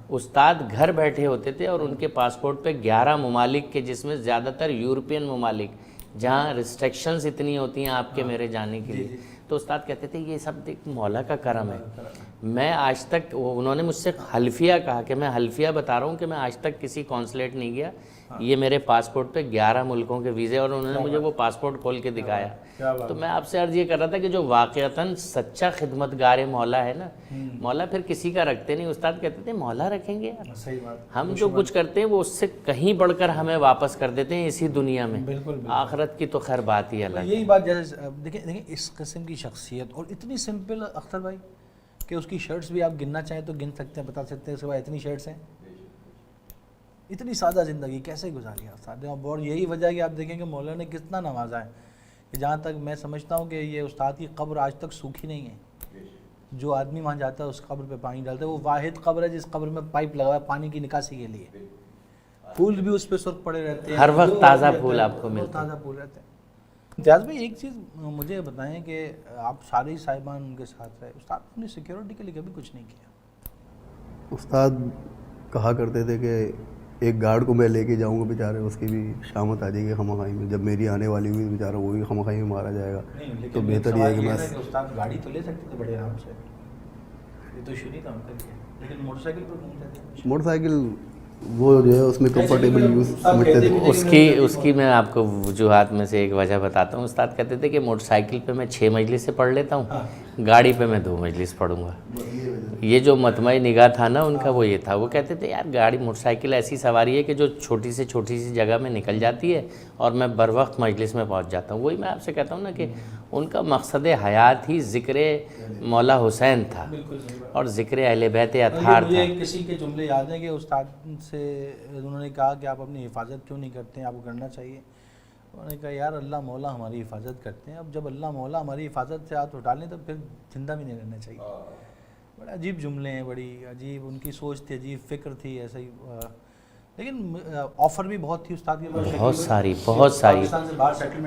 استاد گھر بیٹھے ہوتے تھے اور ان کے پاسپورٹ پہ 11 ممالک کے, جس میں زیادہ تر یورپین ممالک جہاں ریسٹرکشنز اتنی ہوتی ہیں آپ کے میرے جانے کے لیے. تو استاد کہتے تھے یہ سب مولا کا کرم ہے. میں آج تک, انہوں نے مجھ سے حلفیہ کہا کہ میں حلفیہ بتا رہا ہوں کہ میں آج تک کسی کونسلیٹ نہیں گیا, یہ میرے پاسپورٹ پہ 11 ملکوں کے ویزے, اور انہوں نے مجھے وہ پاسپورٹ کھول کے دکھایا. تو میں آپ سے عرض یہ کر رہا تھا کہ جو واقعتاً سچا خدمتگار مولا ہے نا, مولا پھر کسی کا رکھتے نہیں. استاد کہتے تھے مولا رکھیں گے یار, ہم جو کچھ کرتے ہیں وہ اس سے کہیں بڑھ کر ہمیں واپس کر دیتے ہیں اسی دنیا میں. آخرت کی تو خیر بات ہی الگ. یہی بات جیسے دیکھیں اس قسم کی شخصیت اور اتنی سمپل اختر بھائی کہ اس کی شرٹس بھی آپ گننا چاہیں تو گن سکتے ہیں, بتا سکتے ہیں سوائے اتنی شرٹس ہیں. اتنی سادہ زندگی کیسے گزاری استاد نے, اور یہی وجہ ہے کہ آپ دیکھیں کہ مولا نے کتنا نوازا ہے. کہ جہاں تک میں سمجھتا ہوں کہ یہ استاد کی قبر آج تک سوکھی نہیں ہے. جو آدمی وہاں جاتا ہے اس قبر پہ پانی ڈالتا ہے, وہ واحد قبر ہے جس قبر میں پائپ لگا ہے پانی کی نکاسی کے لیے. پھول بھی اس پہ سرخ پڑے رہتے ہیں, ہر وقت تازہ پھول آپ کو ملتے ہیں. تازہ پھول رہتے ہیں. امتیاز بھائی ایک چیز مجھے بتائیں کہ آپ سارے ہی صاحبان ان کے ساتھ رہے, استاد اپنی سیکیورٹی کے لیے کبھی کچھ نہیں کیا؟ استاد کہا کرتے تھے کہ ایک گارڈ کو میں لے کے جاؤں گا بیچارے, اس کی بھی شامت آ جائے گی خمخائی میں, جب میری آنے والی ہوئی بیچارہ وہ بھی خمخائی میں مارا جائے گا. تو بہتر یہ ہے کہ میں استاد گاڑی تو لے سکتے تھے بڑے آرام سے, یہ تو ایشو نہیں تھا ان کے لیے, لیکن موٹر سائیکل پر گھومتے تھے. موٹر سائیکل وہ جو ہے اس میں کمفرٹیبل یوز سمجھتے تھے. اس کی میں آپ کو وجوہات میں سے ایک وجہ بتاتا ہوں. استاد کہتے تھے کہ موٹر سائیکل پہ میں 6 مجلسیں پڑھ لیتا ہوں, گاڑی پہ میں 2 مجلس پڑھوں گا. یہ جو مطمع نگاہ تھا نا ان کا وہ یہ تھا, وہ کہتے تھے یار گاڑی موٹر سائیکل ایسی سواری ہے کہ جو چھوٹی سے چھوٹی سی جگہ میں نکل جاتی ہے اور میں بر وقت مجلس میں پہنچ جاتا ہوں. وہی میں آپ سے کہتا ہوں نا کہ ان کا مقصد حیات ہی ذکر مولا حسین تھا اور ذکر اہل بیت اطہار تھا. مجھے کسی کے جملے یاد ہیں کہ استاد سے انہوں نے کہا کہ آپ اپنی حفاظت کیوں نہیں کرتے ہیں, آپ کو کرنا چاہیے. انہوں نے کہا یار اللہ مولا ہماری حفاظت کرتے ہیں, اب جب اللہ مولا ہماری حفاظت سے ہاتھ اٹھا لیں تو پھر زندہ بھی نہیں رہنا چاہیے. بڑے عجیب جملے ہیں, بڑی عجیب ان کی سوچ تھی, عجیب فکر تھی ایسا ہی. لیکن آفر بھی بہت تھی استاد کے پاس, بہت ساری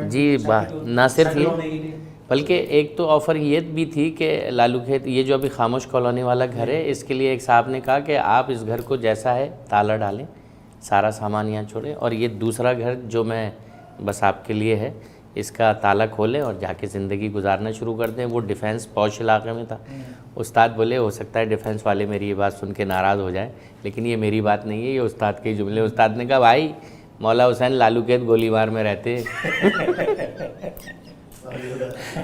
جی. نہ صرف یہ بلکہ ایک تو آفر یہ بھی تھی کہ لالو کھیت, یہ جو ابھی خاموش کالونی والا گھر ہے, اس کے لیے ایک صاحب نے کہا کہ آپ اس گھر کو جیسا ہے تالا ڈالیں, سارا سامان یہاں چھوڑیں, اور یہ دوسرا گھر جو میں بس آپ کے لیے ہے اس کا تالا کھولیں اور جا کے زندگی گزارنا شروع کر دیں. وہ ڈیفینس پوش علاقے میں تھا. استاد بولے ہو سکتا ہے ڈیفینس والے میری یہ بات سن کے ناراض ہو جائیں, لیکن یہ میری بات نہیں ہے, یہ استاد کے جملے. استاد نے کہا بھائی مولا حسین لالو کھیت گولی مار میں رہتے,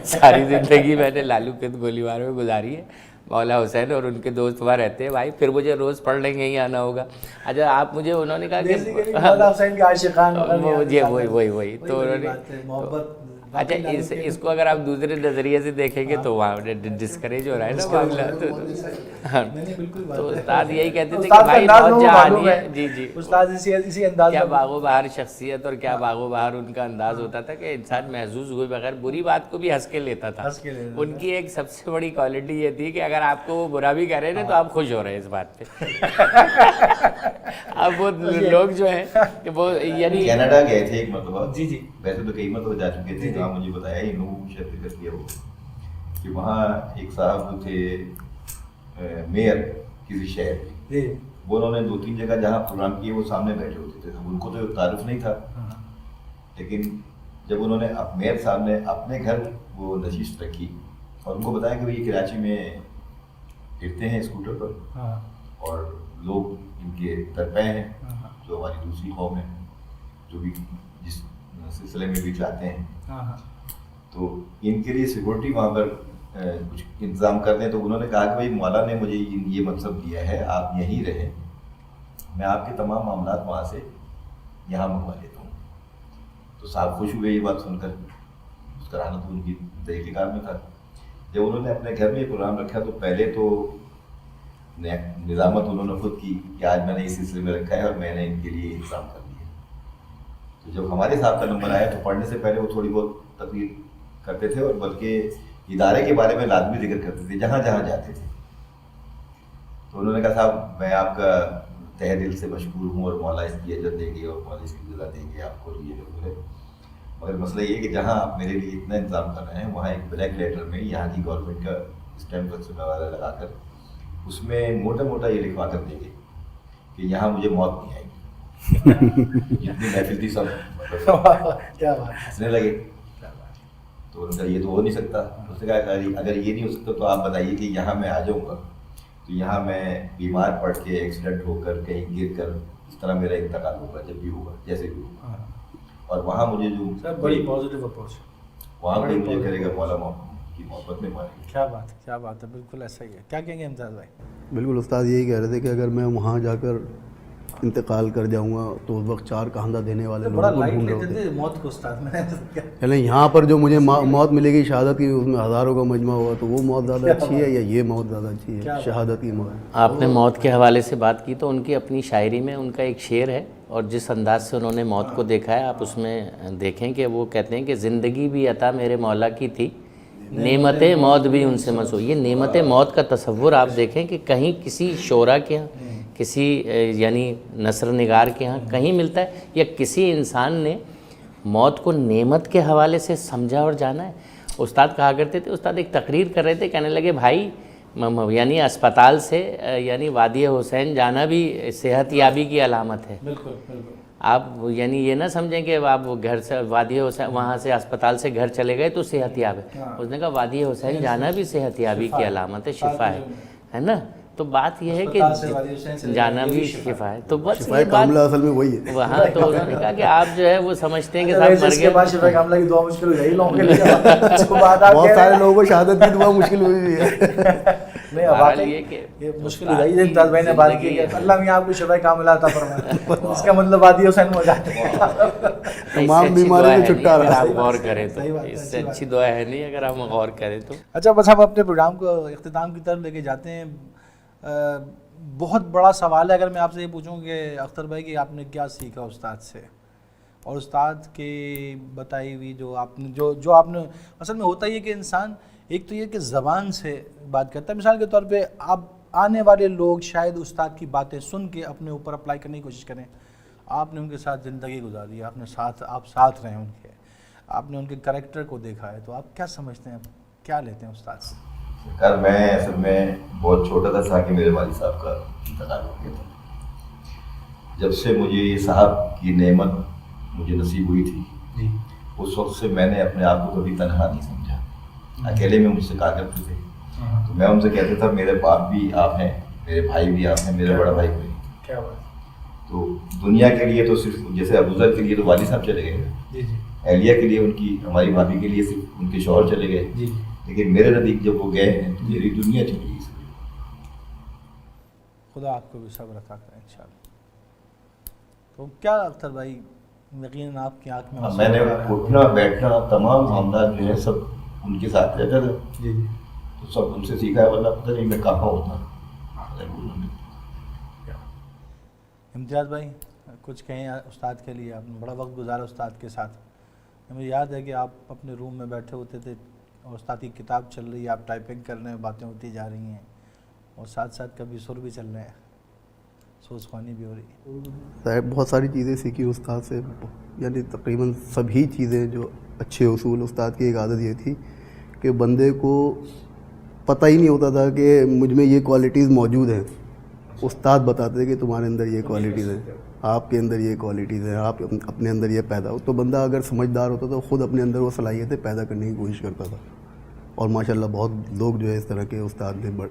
ساری زندگی میں نے لالو کھیت گولی مار میں گزاری ہے, مولا حسین اور ان کے دوست وہاں رہتے ہیں بھائی, پھر مجھے روز پڑھنے ہی آنا ہوگا. اچھا آپ مجھے, انہوں نے کہا کہ مولا حسین کے عاشقان, وہی تو انہوں نے اچھا اس کو اگر آپ دوسرے نظریے سے دیکھیں گے تو وہاں ڈسکریج ہو رہا ہے نا معاملہ. تو استاد یہی کہتے تھے کہ بھائی بہت جہانی ہے. جی جی استاد اسی انداز کیا باغ و بہار شخصیت اور کیا باغ و بہار ان کا انداز ہوتا تھا کہ انسان محظوظ ہوئے بغیر بری بات کو بھی ہنس کے لیتا تھا. ان کی ایک سب سے بڑی کوالٹی یہ تھی کہ اگر آپ کو وہ برا بھی کہہ رہے ہیں تو آپ خوش ہو رہے ہیں اس بات پہ. اب وہ لوگ جو ہیں کہ وہ یعنی کینیڈا گئے تھے ایک مرتبہ. جی جی ویسے تو کئی مرتبہ جا چکے تھے. جہاں مجھے بتایا ان لوگوں کو شاید ذکر کیا وہ کہ وہاں ایک صاحب جو تھے میئر کسی شہر کے, وہ انہوں نے 2-3 جگہ جہاں پروگرام کیے وہ سامنے بیٹھے ہوتے تھے. ان کو تو تعارف نہیں تھا, لیکن جب انہوں نے میئر صاحب نے اپنے گھر وہ نشست رکھی اور ان کو بتایا کہ یہ کراچی میں پھرتے ہیں اسکوٹر پر اور لوگ ان کے درپے ہیں جو ہماری دوسری قوم ہے, جو بھی جس سلسلے میں بھی چاہتے ہیں, تو ان کے لیے سیکورٹی وہاں پر کچھ انتظام کر دیں. تو انہوں نے کہا کہ بھائی مولا نے مجھے یہ منصب دیا ہے, آپ یہیں رہیں, میں آپ کے تمام معاملات وہاں سے یہاں منگوا لیتا ہوں. تو صاحب خوش ہوئے یہ بات سن کر. اس کا رہنا تو ان کی طریقہ کار میں تھا. جب انہوں نے اپنے گھر میں یہ پروگرام رکھا تو پہلے تو نظامت انہوں نے خود کی کہ آج میں نے اس سلسلے میں رکھا ہے اور میں نے ان کے لیے انتظام کر دیا. تو جب ہمارے صاحب کا نمبر آیا تو پڑھنے سے پہلے وہ تھوڑی بہت تقریر کرتے تھے اور بلکہ ادارے کے بارے میں لازمی ذکر کرتے تھے جہاں جہاں جاتے تھے. تو انہوں نے کہا صاحب میں آپ کا تہ دل سے مشکور ہوں اور مولا اس کی اجر دیں گے اور مولا اس کی جزا دیں گے آپ کو. یہ جو ہے مگر مسئلہ یہ ہے کہ جہاں آپ میرے لیے اتنا انتظام کر رہے ہیں وہاں ایک بلیک لیٹر میں یہاں کی گورنمنٹ کا اسٹیمپ وغیرہ لگا کر اس میں موٹا موٹا یہ لکھوا کر دیں گے کہ یہاں مجھے موت نہیں آئے گی. جتنی محفل تھی سب ہنسنے لگے. تو ان کا یہ تو ہو نہیں سکتا. اس نے کہا اگر یہ نہیں ہو سکتا تو آپ بتائیے کہ یہاں میں آ جاؤں گا تو یہاں میں بیمار پڑ کے ایکسیڈنٹ ہو کر کہیں گر کر اس طرح میرا انتقال ہوگا جب بھی ہوگا جیسے بھی ہوگا. اور وہاں مجھے جو بڑی پازیٹیو اپروچ وہاں کوئی مجھے کرے گا مولا کی محبت میں مارے گا. کیا بات ہے, کیا بات ہے, بالکل ایسا ہی ہے. کیا کہیں گے امتیاز بھائی؟ بالکل استاد یہی کہہ رہے تھے کہ اگر میں وہاں جا کر انتقال کر جاؤں گا تو اس وقت 4 کہندہ دینے والے لوگوں کو ڈھونڈ رہے ہوتے. موت کو استاد میں یعنی یہاں پر جو مجھے موت ملے گی شہادت کی, اس میں ہزاروں کا مجمع ہوا, تو وہ موت زیادہ اچھی ہے یا یہ موت زیادہ اچھی ہے شہادت کی موت؟ آپ نے موت کے حوالے سے بات کی تو ان کی اپنی شاعری میں ان کا ایک شعر ہے اور جس انداز سے انہوں نے موت کو دیکھا ہے آپ اس میں دیکھیں کہ وہ کہتے ہیں کہ زندگی بھی عطا میرے مولا کی تھی, نعمت موت بھی ان سے مسو. یہ نعمت موت کا تصور آپ دیکھیں کہ کہیں کسی شعرا کے ہاں, کسی یعنی نثر نگار کے ہاں کہیں ملتا ہے یا کسی انسان نے موت کو نعمت کے حوالے سے سمجھا اور جانا ہے. استاد کہا کرتے تھے, استاد ایک تقریر کر رہے تھے, کہنے لگے بھائی یعنی اسپتال سے یعنی وادی حسین جانا بھی صحت یابی کی علامت ہے. بالکل بالکل. آپ یعنی یہ نہ سمجھیں کہ آپ گھر سے وادی حسین وہاں سے اسپتال سے گھر چلے گئے تو صحت یاب ہے. اس نے کہا وادی حسین جانا بھی صحت یابی کی علامت ہے, شفا ہے نا. تو بات یہ ہے کہ جانا بھی شفا ہے. تو بس یہ بات اصل میں وہی ہے وہاں. تو انہوں نے کہا کہ آپ جو ہے وہ سمجھتے ہیں کہ صاحب مر گئے. شفا کاملہ کی دعا مشکل ہو جائے لوگوں کے لیے. بہت سارے لوگوں کو شہادت کی دعا مشکل ہوئی ہے. نہیں بات یہ کہ یہ مشکل ہو جائے. امتیاز بھائی نے بات کی کہ اللہ میاں آپ کو شفا کاملہ عطا فرمائے, اس کا مطلب وادی حسین میں ہو جاتے ہیں تمام بیماریوں سے چھٹکارا. آپ غور کریں تو اس سے اچھی دعا ہے نہیں اگر ہم غور کریں تو. اچھا بس ہم اپنے پروگرام کو اختتام کی طرف لے کے جاتے ہیں. بہت بڑا سوال ہے اگر میں آپ سے یہ پوچھوں کہ اختر بھائی کہ آپ نے کیا سیکھا استاد سے, اور استاد کی بتائی ہوئی جو آپ نے جو آپ نے اصل میں ہوتا یہ کہ انسان ایک تو یہ کہ زبان سے بات کرتا ہے. مثال کے طور پہ آپ آنے والے لوگ شاید استاد کی باتیں سن کے اپنے اوپر اپلائی کرنے کی کوشش کریں. آپ نے ان کے ساتھ زندگی گزاری, آپ نے آپ ساتھ رہے ان کے, آپ نے ان کے کریکٹر کو دیکھا ہے, تو آپ کیا سمجھتے ہیں, کیا لیتے ہیں استاد سے؟ سرکار میں اصل میں بہت چھوٹا تھا کہ میرے والد صاحب کا انتقال ہو گیا تھا. جب سے مجھے یہ صاحب کی نعمت مجھے نصیب ہوئی تھی اس وقت سے میں نے اپنے آپ کو کبھی تنہا نہیں سمجھا. اکیلے میں مجھ سے کہا کرتے تھے تو میں ان سے کہتا تھا میرے باپ بھی آپ ہیں, میرے بھائی بھی آپ ہیں, میرا بڑا بھائی کوئی نہیں. کیا بات. تو دنیا کے لیے تو صرف جیسے ابوذر کے لیے تو والد صاحب چلے گئے, اہلیہ کے لیے ان کی ہماری بھابھی کے لیے صرف ان کے شوہر چلے گئے, لیکن میرے نزدیک جب وہ گئے ہیں تو میری دنیا چلی گئی. خدا آپ کو بھی صبر عطا کرے انشاءاللہ. تو کیا اختر بھائی یقیناً آپ کی آنکھ میں ہاں، میں نے اٹھنا بیٹھنا تمام معاملات جو ہیں سب ان کے ساتھ رہتا تھا. جی جی تو سب ان سے سیکھا ہے، ورنہ پتہ نہیں میں کہاں ہوتا. امتیاز بھائی کچھ کہیں استاد کے لیے؟ آپ نے بڑا وقت گزارا استاد کے ساتھ. مجھے یاد ہے کہ آپ اپنے روم میں بیٹھے ہوتے تھے اور استاد کی کتاب چل رہی ہے، آپ ٹائپنگ کر رہے ہیں، باتیں ہوتی جا رہی ہیں اور ساتھ ساتھ کبھی سر بھی چل رہے ہیں، سوز خوانی بھی ہو رہی ہے. صاحب بہت ساری چیزیں سیکھی استاد سے، یعنی تقریباً سبھی چیزیں جو اچھے اصول. استاد کی ایک عادت یہ تھی کہ بندے کو پتہ ہی نہیں ہوتا تھا کہ مجھ میں یہ کوالٹیز موجود ہیں. استاد بتاتے تھے کہ تمہارے اندر یہ کوالٹیز ہیں، آپ کے اندر یہ کوالٹیز ہیں، آپ اپنے اندر یہ پیدا ہو. تو بندہ اگر سمجھدار ہوتا تو خود اپنے اندر وہ صلاحیتیں پیدا کرنے کی کوشش کرتا تھا. اور ماشاءاللہ بہت لوگ جو ہے اس طرح کے استاد نے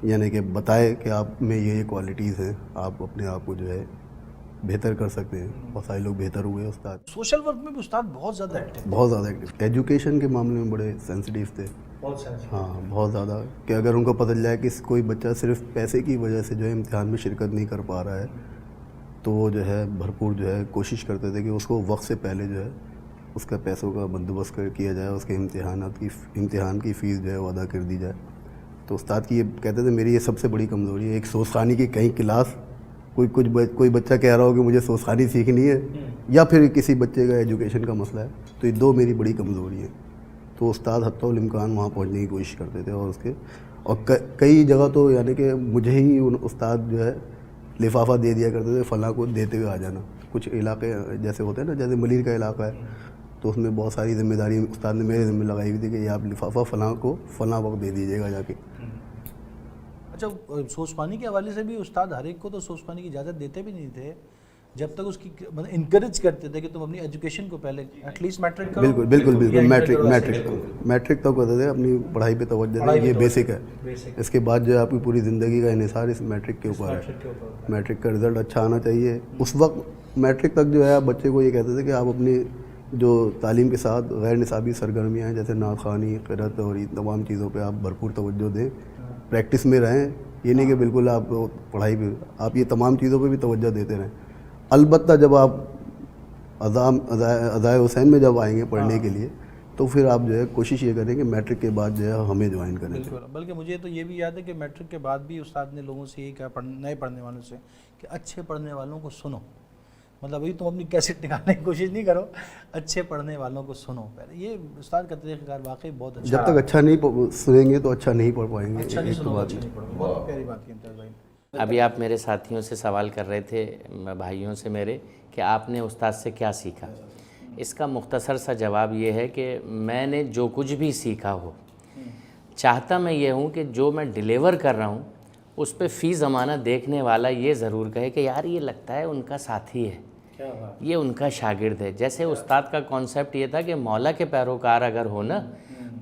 یعنی کہ بتائے کہ آپ میں یہ کوالٹیز ہیں، آپ اپنے آپ کو جو ہے بہتر کر سکتے ہیں. بہت سارے لوگ بہتر ہوئے استاد. سوشل ورک میں بھی استاد بہت زیادہ ایکٹیو. بہت زیادہ ایکٹیو. ایجوکیشن کے معاملے میں بڑے سینسٹیو تھے. ہاں بہت زیادہ، کہ اگر ان کو پتہ چل جائے کہ کوئی بچہ صرف پیسے کی وجہ سے جو ہے امتحان میں شرکت نہیں کر پا رہا ہے تو وہ جو ہے بھرپور جو ہے کوشش کرتے تھے کہ اس کو وقت سے پہلے جو ہے اس کا پیسوں کا بندوبست کیا جائے، اس کے امتحان کی فیس جو ہے وہ ادا کر دی جائے. تو استاد کی یہ کہتے تھے میری یہ سب سے بڑی کمزوری ہے. ایک سوز خوانی کی کہیں کلاس کوئی بچہ کہہ رہا ہو کہ مجھے سوز خوانی سیکھنی ہے، یا پھر کسی بچے کا ایجوکیشن کا مسئلہ ہے، تو یہ دو میری بڑی کمزوری ہے. تو استاد حتی الامکان وہاں پہنچنے کی کوشش کرتے تھے. اور کئی جگہ تو یعنی کہ مجھے ہی استاد جو ہے لفافہ دے دیا کرتے تھے، فلاں کو دیتے ہوئے آ جانا. کچھ علاقے جیسے ہوتے ہیں نا، جیسے ملیر کا علاقہ ہے تو اس میں بہت ساری ذمہ داری استاد نے میرے ذمہ لگائی ہوئی تھی کہ یہ آپ لفافہ فلاں کو فلاں وقت دے دیجیے گا جا کے. اچھا، سوز خوانی کے حوالے سے بھی استاد ہر ایک کو تو سوز خوانی کی اجازت دیتے بھی نہیں تھے، جب تک اس کی مطلب انکریج کرتے تھے کہ تم اپنی ایجوکیشن کو پہلے ایٹ لیسٹ میٹرک کرو. بالکل میٹرک تک ہوتا تھا. اپنی پڑھائی پہ توجہ دیں، یہ بیسک ہے. اس کے بعد جو ہے آپ کی پوری زندگی کا انحصار اس میٹرک کے اوپر ہے. میٹرک کا رزلٹ اچھا آنا چاہیے. اس وقت میٹرک تک جو ہے آپ بچے کو یہ کہتے تھے کہ آپ اپنی جو تعلیم کے ساتھ غیر نصابی سرگرمیاں ہیں جیسے نعت خوانی، قرأت اور ان تمام چیزوں پہ آپ بھرپور توجہ دیں، پریکٹس میں رہیں. یہ نہیں کہ بالکل آپ پڑھائی پہ، آپ یہ تمام چیزوں پہ بھی توجہ دیتے رہیں. البتہ جب آپ ادائے حسین میں جب آئیں گے پڑھنے کے لیے تو پھر آپ جو ہے کوشش یہ کریں کہ میٹرک کے بعد جو ہے ہمیں جوائن کریں. بلکہ مجھے تو یہ بھی یاد ہے کہ میٹرک کے بعد بھی استاد نے لوگوں سے یہی کہا، نئے پڑھنے والوں سے، کہ اچھے پڑھنے والوں کو سنو. مطلب ابھی تم اپنی کیسٹ نکالنے کی کوشش نہیں کرو، اچھے پڑھنے والوں کو سنو پہلے. یہ استاد کا طریقہ کار واقعی بہت اچھا. جب تک اچھا نہیں سنیں گے تو اچھا نہیں پڑھ پائیں گے. اچھا نہیں سنو، اچھا نہیں پڑھو. بہت پیاری بات کی امتیاز بھائی. ابھی آپ میرے ساتھیوں سے سوال کر رہے تھے، بھائیوں سے میرے، کہ آپ نے استاد سے کیا سیکھا. اس کا مختصر سا جواب یہ ہے کہ میں نے جو کچھ بھی سیکھا ہو، چاہتا میں یہ ہوں کہ جو میں ڈیلیور کر رہا ہوں اس پہ فی زمانہ دیکھنے والا یہ ضرور کہے کہ یار یہ لگتا ہے ان کا ساتھی ہے، یہ ان کا شاگرد ہے. جیسے استاد کا کانسیپٹ یہ تھا کہ مولا کے پیروکار اگر ہو نا،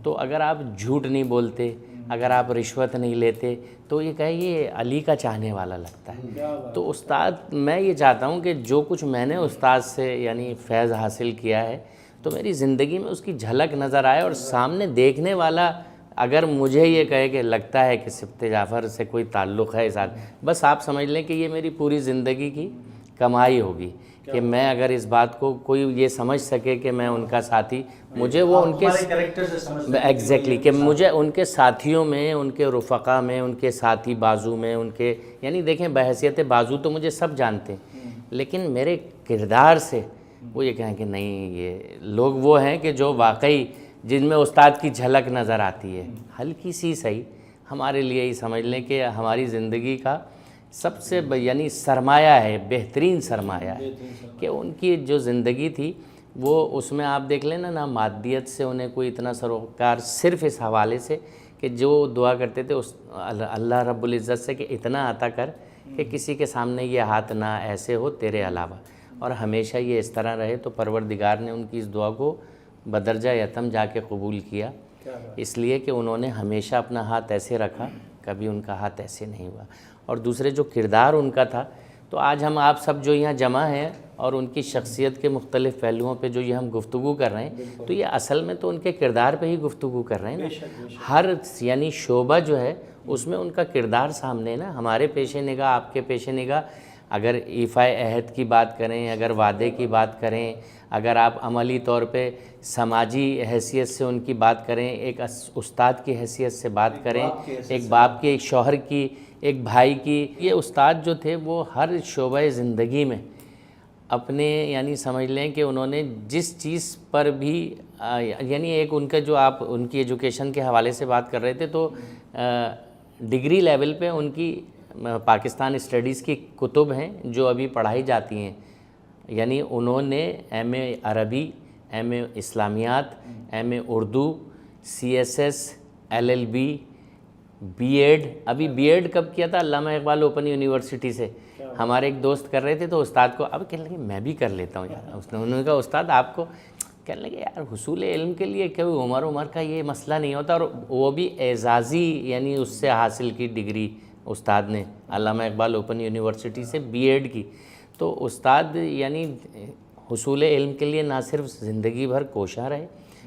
تو اگر آپ جھوٹ نہیں بولتے، اگر آپ رشوت نہیں لیتے، تو یہ کہے یہ علی کا چاہنے والا لگتا ہے. تو استاد، میں یہ چاہتا ہوں کہ جو کچھ میں نے استاد سے یعنی فیض حاصل کیا ہے تو میری زندگی میں اس کی جھلک نظر آئے، اور سامنے دیکھنے والا اگر مجھے یہ کہے کہ لگتا ہے کہ سبط جعفر سے کوئی تعلق ہے ساتھ، بس آپ سمجھ لیں کہ یہ میری پوری زندگی کی کمائی ہوگی. کہ میں اگر اس بات کو کوئی یہ سمجھ سکے کہ میں ان کا ساتھی، مجھے وہ ان کے ایگزیکٹلی کہ مجھے ان کے ساتھیوں میں، ان کے رفقا میں، ان کے ساتھی بازو میں، ان کے یعنی دیکھیں بحیثیت بازو تو مجھے سب جانتے ہیں، لیکن میرے کردار سے وہ یہ کہیں کہ نہیں، یہ لوگ وہ ہیں کہ جو واقعی جن میں استاد کی جھلک نظر آتی ہے. ہلکی سی صحیح ہمارے لیے ہی سمجھ لیں کہ ہماری زندگی کا سب سے یعنی سرمایہ ہے، بہترین سرمایہ ہے کہ ان کی جو زندگی تھی وہ اس میں آپ دیکھ لیں نا مادیت سے انہیں کوئی اتنا سروکار، صرف اس حوالے سے کہ جو دعا کرتے تھے اس اللہ رب العزت سے کہ اتنا عطا کر کہ کسی کے سامنے یہ ہاتھ نہ ایسے ہو تیرے علاوہ، اور ہمیشہ یہ اس طرح رہے. تو پروردگار نے ان کی اس دعا کو بدرجہ یتم جا کے قبول کیا، اس لیے کہ انہوں نے ہمیشہ اپنا ہاتھ ایسے رکھا، کبھی ان کا ہاتھ ایسے نہیں ہوا. اور دوسرے جو کردار ان کا تھا، تو آج ہم آپ سب جو یہاں جمع ہیں اور ان کی شخصیت کے مختلف پہلوؤں پہ جو یہ ہم گفتگو کر رہے ہیں، تو یہ اصل میں تو ان کے کردار پہ ہی گفتگو کر رہے ہیں نا. ہر یعنی شعبہ جو ہے اس میں ان کا کردار سامنے ہے نا. ہمارے پیش نگاہ، آپ کے پیش نگاہ اگر ایفائے عہد کی بات کریں، اگر وعدے کی بات کریں، اگر آپ عملی طور پہ سماجی حیثیت سے ان کی بات کریں، ایک استاد کی حیثیت سے بات کریں، ایک باپ کی، ایک شوہر کی، ایک بھائی کی، یہ استاد جو تھے وہ ہر شعبہ زندگی میں اپنے یعنی سمجھ لیں کہ انہوں نے جس چیز پر بھی یعنی ایک ان کا جو آپ ان کی ایجوکیشن کے حوالے سے بات کر رہے تھے تو ڈگری لیول پہ ان کی پاکستان اسٹڈیز کی کتب ہیں جو ابھی پڑھائی جاتی ہیں، یعنی انہوں نے ایم اے عربی، ایم اے اسلامیات، M A Urdu, C S S, L L B, B Ed, ابھی بی ایڈ کب کیا تھا علامہ اقبال اوپن یونیورسٹی سے، ہمارے ایک دوست کر رہے تھے تو استاد کو اب کہنے لگے میں بھی کر لیتا ہوں یار، انہوں نے کہا استاد آپ کو، کہنے لگے یار حصول علم کے لیے کوئی عمر کا یہ مسئلہ نہیں ہوتا، اور وہ بھی اعزازی یعنی اس سے حاصل کی ڈگری استاد نے علامہ اقبال اوپن یونیورسٹی سے بی ایڈ کی، تو استاد یعنی حصول علم کے لیے نہ صرف زندگی بھر کوشاں رہے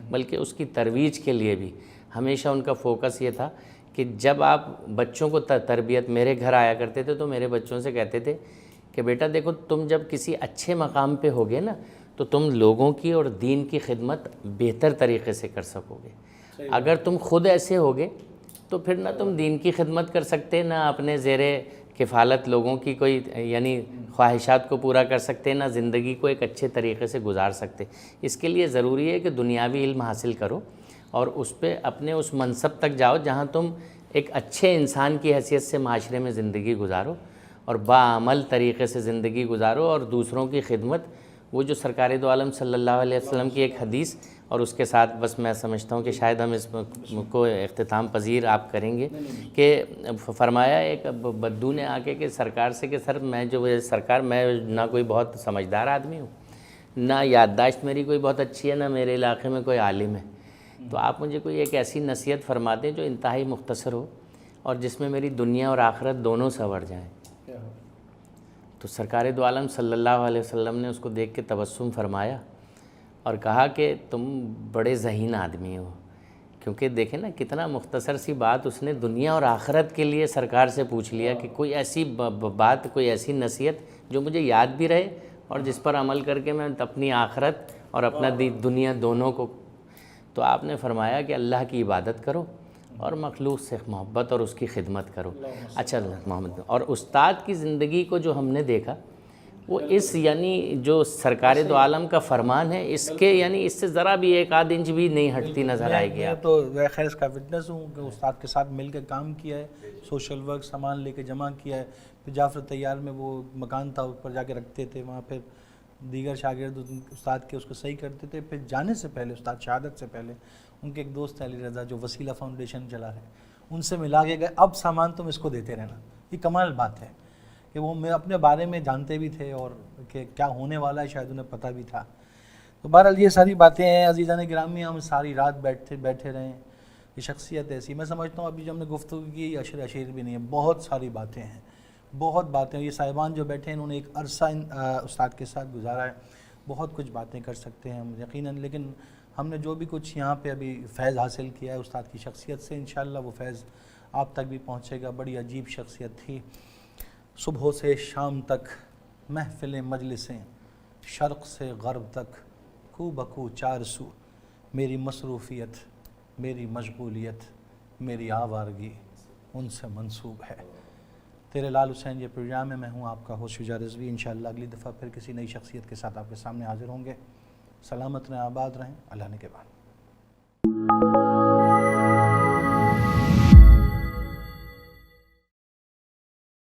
بلکہ اس کی ترویج کے لیے بھی ہمیشہ ان کا فوکس یہ تھا کہ جب آپ بچوں کو تربیت، میرے گھر آیا کرتے تھے تو میرے بچوں سے کہتے تھے کہ بیٹا دیکھو تم جب کسی اچھے مقام پہ ہوگے نا تو تم لوگوں کی اور دین کی خدمت بہتر طریقے سے کر سکو گے، اگر تم خود ایسے ہوگے تو پھر نہ تم دین کی خدمت کر سکتے، نہ اپنے زیر کفالت لوگوں کی کوئی یعنی خواہشات کو پورا کر سکتے، نہ زندگی کو ایک اچھے طریقے سے گزار سکتے۔ اس کے لیے ضروری ہے کہ دنیاوی علم حاصل کرو اور اس پہ اپنے اس منصب تک جاؤ جہاں تم ایک اچھے انسان کی حیثیت سے معاشرے میں زندگی گزارو اور باعمل طریقے سے زندگی گزارو اور دوسروں کی خدمت، وہ جو سرکار دو عالم صلی اللہ علیہ وسلم کی ایک حدیث، اور اس کے ساتھ بس میں سمجھتا ہوں کہ شاید ہم اس کو اختتام پذیر آپ کریں گے کہ فرمایا ایک بدو نے آ کے کہ سرکار سے کہ سر میں جو سرکار میں نہ کوئی بہت سمجھدار آدمی ہوں، نہ یادداشت میری کوئی بہت اچھی ہے، نہ میرے علاقے میں کوئی عالم ہے، تو آپ مجھے کوئی ایک ایسی نصیحت فرما دیں جو انتہائی مختصر ہو اور جس میں میری دنیا اور آخرت دونوں سنور جائیں۔ تو سرکار دو عالم صلی اللہ علیہ وسلم نے اس کو دیکھ کے تبسم فرمایا اور کہا کہ تم بڑے ذہین آدمی ہو، کیونکہ دیکھیں نا کتنا مختصر سی بات اس نے دنیا اور آخرت کے لیے سرکار سے پوچھ لیا کہ کوئی ایسی بات، کوئی ایسی نصیحت جو مجھے یاد بھی رہے اور جس پر عمل کر کے میں اپنی آخرت اور اپنا دنیا دونوں کو، تو آپ نے فرمایا کہ اللہ کی عبادت کرو اور مخلوق سے محبت اور اس کی خدمت کرو۔ اچھا محمد، اور استاد کی زندگی کو جو ہم نے دیکھا وہ اس یعنی جو سرکار دو عالم کا فرمان ہے اس کے یعنی اس سے ذرا بھی ایک آدھ انچ بھی نہیں ہٹتی نظر آئے گی۔ میں تو خیر اس کا وٹنس ہوں کہ استاد کے ساتھ مل کے کام کیا ہے، سوشل ورک سامان لے کے جمع کیا ہے، پھر جعفر طیار میں وہ مکان تھا اس پر جا کے رکھتے تھے، وہاں پھر دیگر شاگرد استاد کے اس کو صحیح کرتے تھے۔ پھر جانے سے پہلے استاد شہادت سے پہلے ان کے ایک دوست علی رضا جو وسیلہ فاؤنڈیشن چلا رہے ہیں، ان سے ملا کے گئے اب سامان تم اس کو دیتے رہنا۔ یہ کمال بات ہے کہ وہ میں اپنے بارے میں جانتے بھی تھے اور کہ کیا ہونے والا ہے شاید انہیں پتہ بھی تھا۔ تو بہرحال یہ ساری باتیں ہیں عزیزان گرامی، ہم ساری رات بیٹھے رہیں، یہ شخصیت ایسی، میں سمجھتا ہوں ابھی جو ہم نے گفتگو کی اشیر بھی نہیں ہے، بہت ساری باتیں ہیں، بہت باتیں، یہ صاحبان جو بیٹھے ہیں انہوں نے ایک عرصہ استاد کے ساتھ گزارا ہے، بہت کچھ باتیں کر سکتے ہیں ہم یقیناً، لیکن ہم نے جو بھی کچھ یہاں پہ ابھی فیض حاصل کیا ہے استاد کی شخصیت سے، انشاءاللہ وہ فیض آپ تک بھی پہنچے گا۔ بڑی عجیب شخصیت تھی، صبح سے شام تک محفل مجلسیں، شرق سے غرب تک کو بکو چار سو، میری مصروفیت، میری مشغولیت، میری آوارگی ان سے منسوب ہے۔ تیرے لال حسین یہ پروگرام ہے، میں ہوں آپ کا ہوسٹ شجاع رضوی، انشاءاللہ اگلی دفعہ پھر کسی نئی شخصیت کے ساتھ آپ کے سامنے حاضر ہوں گے۔ سلامت رہیں، آباد رہیں، اللہ نے کے بعد۔